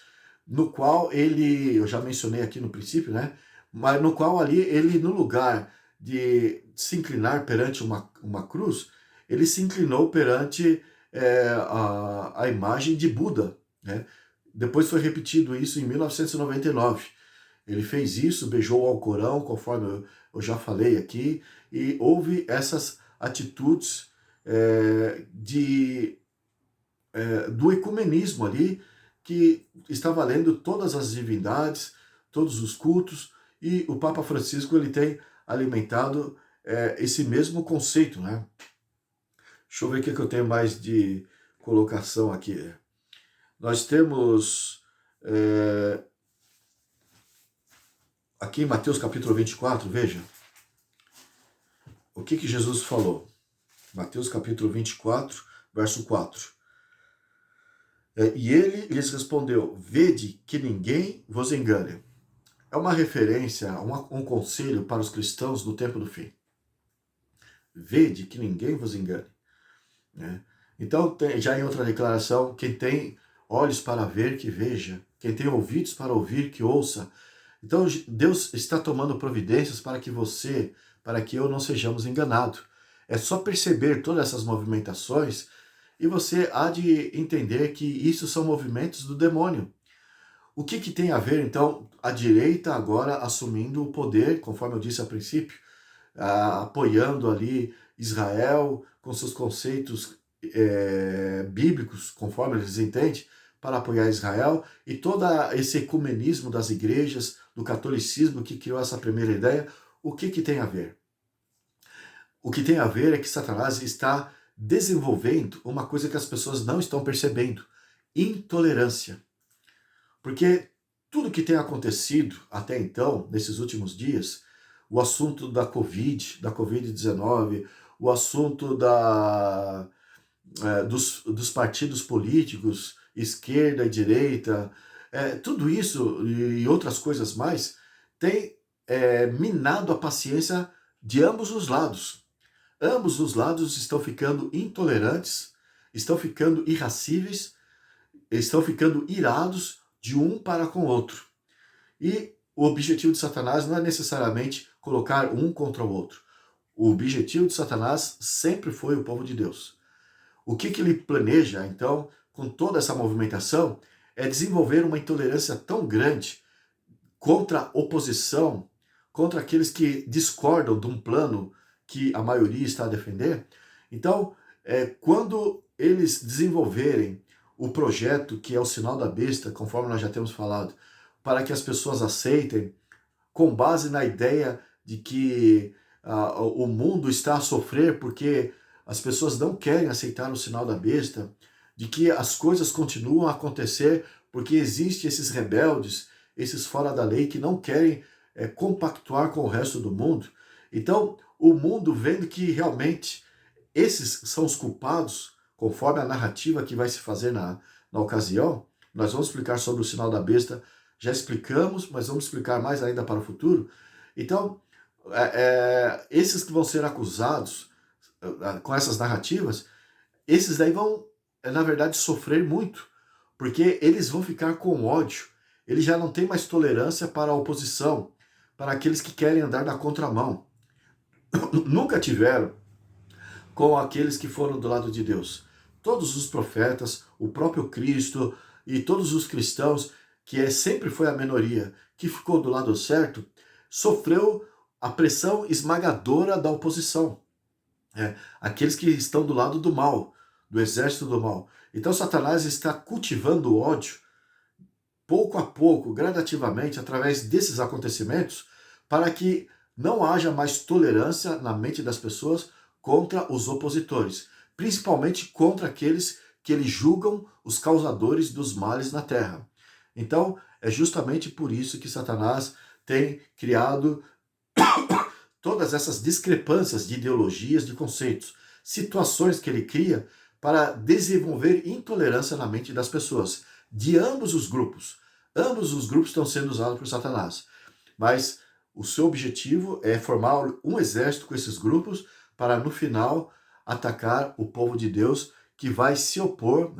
no qual ele, eu já mencionei aqui no princípio, né? Mas no qual ali ele, no lugar de se inclinar perante uma cruz, ele se inclinou perante a imagem de Buda, né? Depois foi repetido isso em 1999. Ele fez isso, beijou o Alcorão, conforme eu já falei aqui, e houve essas atitudes do ecumenismo ali, que está valendo todas as divindades, todos os cultos, e o Papa Francisco ele tem alimentado esse mesmo conceito, né? Deixa eu ver o que eu tenho mais de colocação aqui. Nós temos aqui em Mateus capítulo 24, veja, o que Jesus falou. Mateus capítulo 24, verso 4. E ele lhes respondeu: vede que ninguém vos engane. É uma referência, um conselho para os cristãos no tempo do fim. Vede que ninguém vos engane. Né? Então, já em outra declaração, quem tem olhos para ver, que veja. Quem tem ouvidos para ouvir, que ouça. Então, Deus está tomando providências para que eu não sejamos enganados. É só perceber todas essas movimentações e você há de entender que isso são movimentos do demônio. O que tem a ver, então, a direita agora assumindo o poder, conforme eu disse a princípio, apoiando ali Israel com seus conceitos bíblicos, conforme eles entendem, para apoiar Israel, e todo esse ecumenismo das igrejas, do catolicismo que criou essa primeira ideia, o que tem a ver? O que tem a ver é que Satanás está desenvolvendo uma coisa que as pessoas não estão percebendo: intolerância. Porque tudo que tem acontecido até então, nesses últimos dias, o assunto da Covid-19, o assunto dos partidos políticos, esquerda e direita, tudo isso e outras coisas mais, tem minado a paciência de ambos os lados. Ambos os lados estão ficando intolerantes, estão ficando irascíveis, estão ficando irados de um para com o outro. E o objetivo de Satanás não é necessariamente colocar um contra o outro. O objetivo de Satanás sempre foi o povo de Deus. O que ele planeja, então, com toda essa movimentação, é desenvolver uma intolerância tão grande contra a oposição, contra aqueles que discordam de um plano que a maioria está a defender. Então, quando eles desenvolverem o projeto que é o sinal da besta, conforme nós já temos falado, para que as pessoas aceitem, com base na ideia de que o mundo está a sofrer porque as pessoas não querem aceitar o sinal da besta, de que as coisas continuam a acontecer porque existem esses rebeldes, esses fora da lei que não querem compactuar com o resto do mundo. Então, o mundo vendo que realmente esses são os culpados, conforme a narrativa que vai se fazer na ocasião, nós vamos explicar sobre o sinal da besta, já explicamos, mas vamos explicar mais ainda para o futuro. Então, esses que vão ser acusados com essas narrativas, esses daí vão, na verdade, sofrer muito, porque eles vão ficar com ódio, eles já não têm mais tolerância para a oposição, para aqueles que querem andar na contramão. Nunca tiveram com aqueles que foram do lado de Deus. Todos os profetas, o próprio Cristo e todos os cristãos, que sempre foi a minoria, que ficou do lado certo, sofreu a pressão esmagadora da oposição. Aqueles que estão do lado do mal, do exército do mal. Então Satanás está cultivando o ódio, pouco a pouco, gradativamente, através desses acontecimentos, para que não haja mais tolerância na mente das pessoas contra os opositores, principalmente contra aqueles que eles julgam os causadores dos males na terra. Então, é justamente por isso que Satanás tem criado todas essas discrepâncias de ideologias, de conceitos, situações que ele cria para desenvolver intolerância na mente das pessoas, de ambos os grupos. Ambos os grupos estão sendo usados por Satanás, mas o seu objetivo é formar um exército com esses grupos para, no final, atacar o povo de Deus que vai se opor,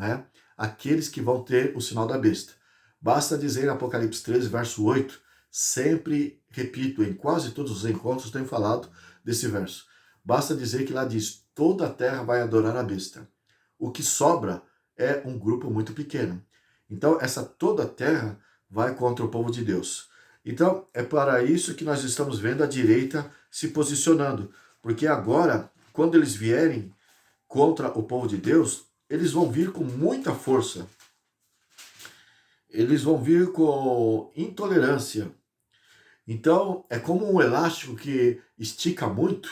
àqueles que vão ter o sinal da besta. Basta dizer em Apocalipse 13, verso 8, sempre repito, em quase todos os encontros tenho falado desse verso. Basta dizer que lá diz, toda a terra vai adorar a besta. O que sobra é um grupo muito pequeno. Então, essa toda a terra vai contra o povo de Deus. Então, é para isso que nós estamos vendo a direita se posicionando. Porque agora, quando eles vierem contra o povo de Deus, eles vão vir com muita força. Eles vão vir com intolerância. Então, é como um elástico que estica muito.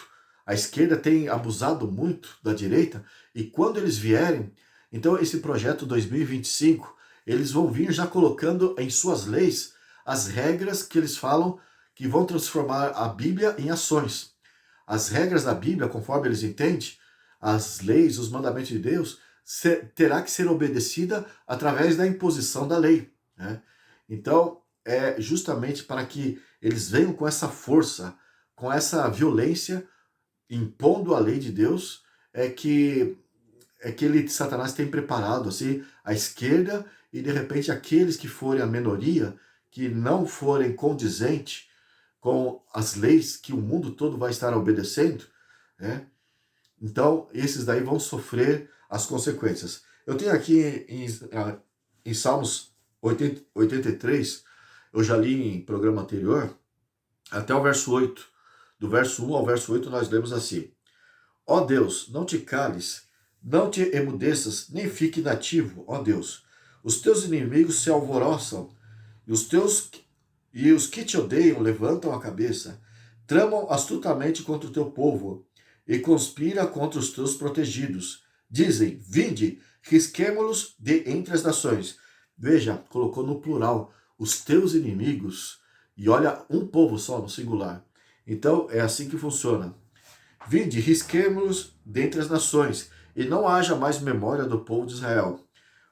A esquerda tem abusado muito da direita, e quando eles vierem, então esse projeto 2025, eles vão vir já colocando em suas leis as regras que eles falam que vão transformar a Bíblia em ações. As regras da Bíblia, conforme eles entendem, as leis, os mandamentos de Deus, terá que ser obedecida através da imposição da lei, né? Então, é justamente para que eles venham com essa força, com essa violência, impondo a lei de Deus, Satanás tem preparado assim a esquerda, e de repente aqueles que forem a minoria, que não forem condizentes com as leis que o mundo todo vai estar obedecendo, né? Então esses daí vão sofrer as consequências. Eu tenho aqui em Salmos 83, eu já li em programa anterior, até o verso 8. Do verso 1 ao verso 8 nós lemos assim: Ó Deus, não te cales, não te emudeças, nem fique inativo, ó Deus. Os teus inimigos se alvoroçam, e os que te odeiam levantam a cabeça, tramam astutamente contra o teu povo, e conspira contra os teus protegidos. Dizem, vinde, risquemo-los de entre as nações. Veja, colocou no plural, os teus inimigos, e olha, um povo só, no singular. Então, é assim que funciona. Vinde, risquemo-los dentre as nações, e não haja mais memória do povo de Israel.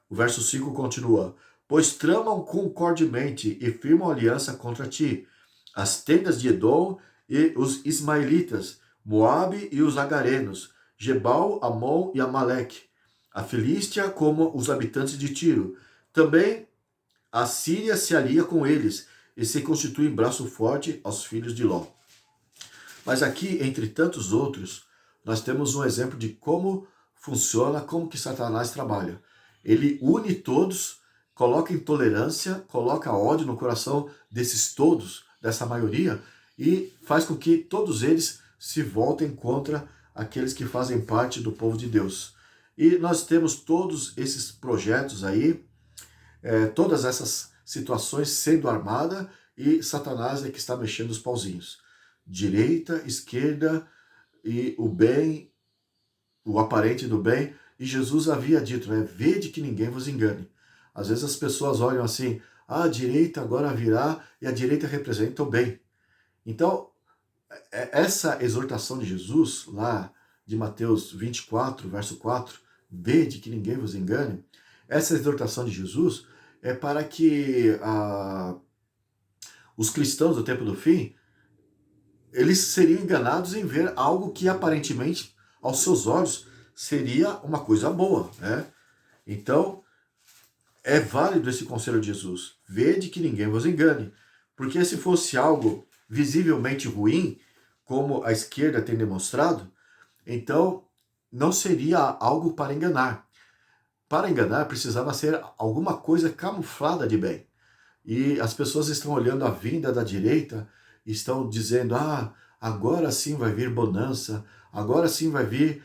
O verso 5 continua: Pois tramam concordemente e firmam aliança contra ti, as tendas de Edom e os ismaelitas, Moabe e os agarenos, Gebal, Amon e Amaleque, a Filístia como os habitantes de Tiro. Também a Síria se alia com eles, e se constitui em braço forte aos filhos de Ló. Mas aqui, entre tantos outros, nós temos um exemplo de como funciona, como que Satanás trabalha. Ele une todos, coloca intolerância, coloca ódio no coração desses todos, dessa maioria, e faz com que todos eles se voltem contra aqueles que fazem parte do povo de Deus. E nós temos todos esses projetos aí, todas essas situações sendo armada, e Satanás é que está mexendo os pauzinhos. Direita, esquerda e o bem, o aparente do bem. E Jesus havia dito, né? Vede que ninguém vos engane. Às vezes as pessoas olham assim, a direita agora virá, e a direita representa o bem. Então, essa exortação de Jesus, lá de Mateus 24, verso 4, vede que ninguém vos engane, essa exortação de Jesus é para que os cristãos do tempo do fim, eles seriam enganados em ver algo que aparentemente, aos seus olhos, seria uma coisa boa, né? Então, é válido esse conselho de Jesus. Vede que ninguém vos engane. Porque se fosse algo visivelmente ruim, como a esquerda tem demonstrado, então não seria algo para enganar. Para enganar, precisava ser alguma coisa camuflada de bem. E as pessoas estão olhando a vinda da direita, estão dizendo, agora sim vai vir bonança, agora sim vai vir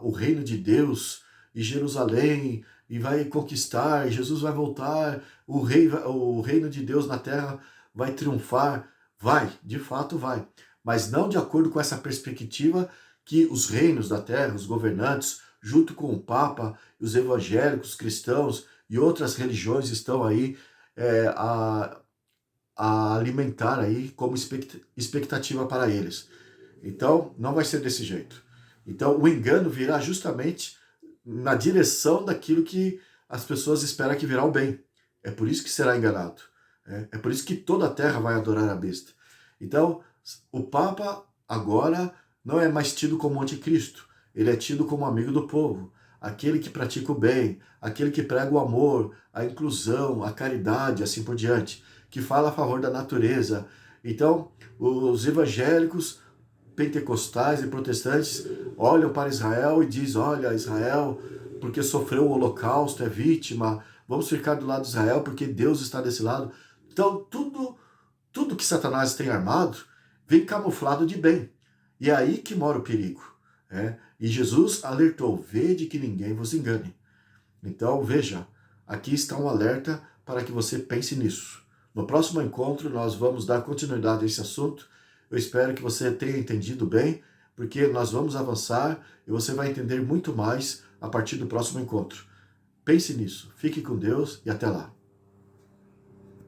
o reino de Deus e Jerusalém, e vai conquistar, Jesus vai voltar, o reino de Deus na terra vai triunfar. Vai, de fato vai, mas não de acordo com essa perspectiva que os reinos da terra, os governantes, junto com o Papa, os evangélicos, cristãos e outras religiões estão aí a alimentar aí como expectativa para eles. Então, não vai ser desse jeito. Então, o engano virá justamente na direção daquilo que as pessoas esperam que virá o bem. É por isso que será enganado. É por isso que toda a terra vai adorar a besta. Então, o Papa agora não é mais tido como anticristo. Ele é tido como amigo do povo. Aquele que pratica o bem, aquele que prega o amor, a inclusão, a caridade, assim por diante, que fala a favor da natureza. Então, os evangélicos, pentecostais e protestantes olham para Israel e dizem, olha, Israel, porque sofreu o holocausto, é vítima, vamos ficar do lado de Israel porque Deus está desse lado. Então, tudo que Satanás tem armado vem camuflado de bem. E é aí que mora o perigo. E Jesus alertou, vede que ninguém vos engane. Então, veja, aqui está um alerta para que você pense nisso. No próximo encontro, nós vamos dar continuidade a esse assunto. Eu espero que você tenha entendido bem, porque nós vamos avançar e você vai entender muito mais a partir do próximo encontro. Pense nisso, fique com Deus e até lá.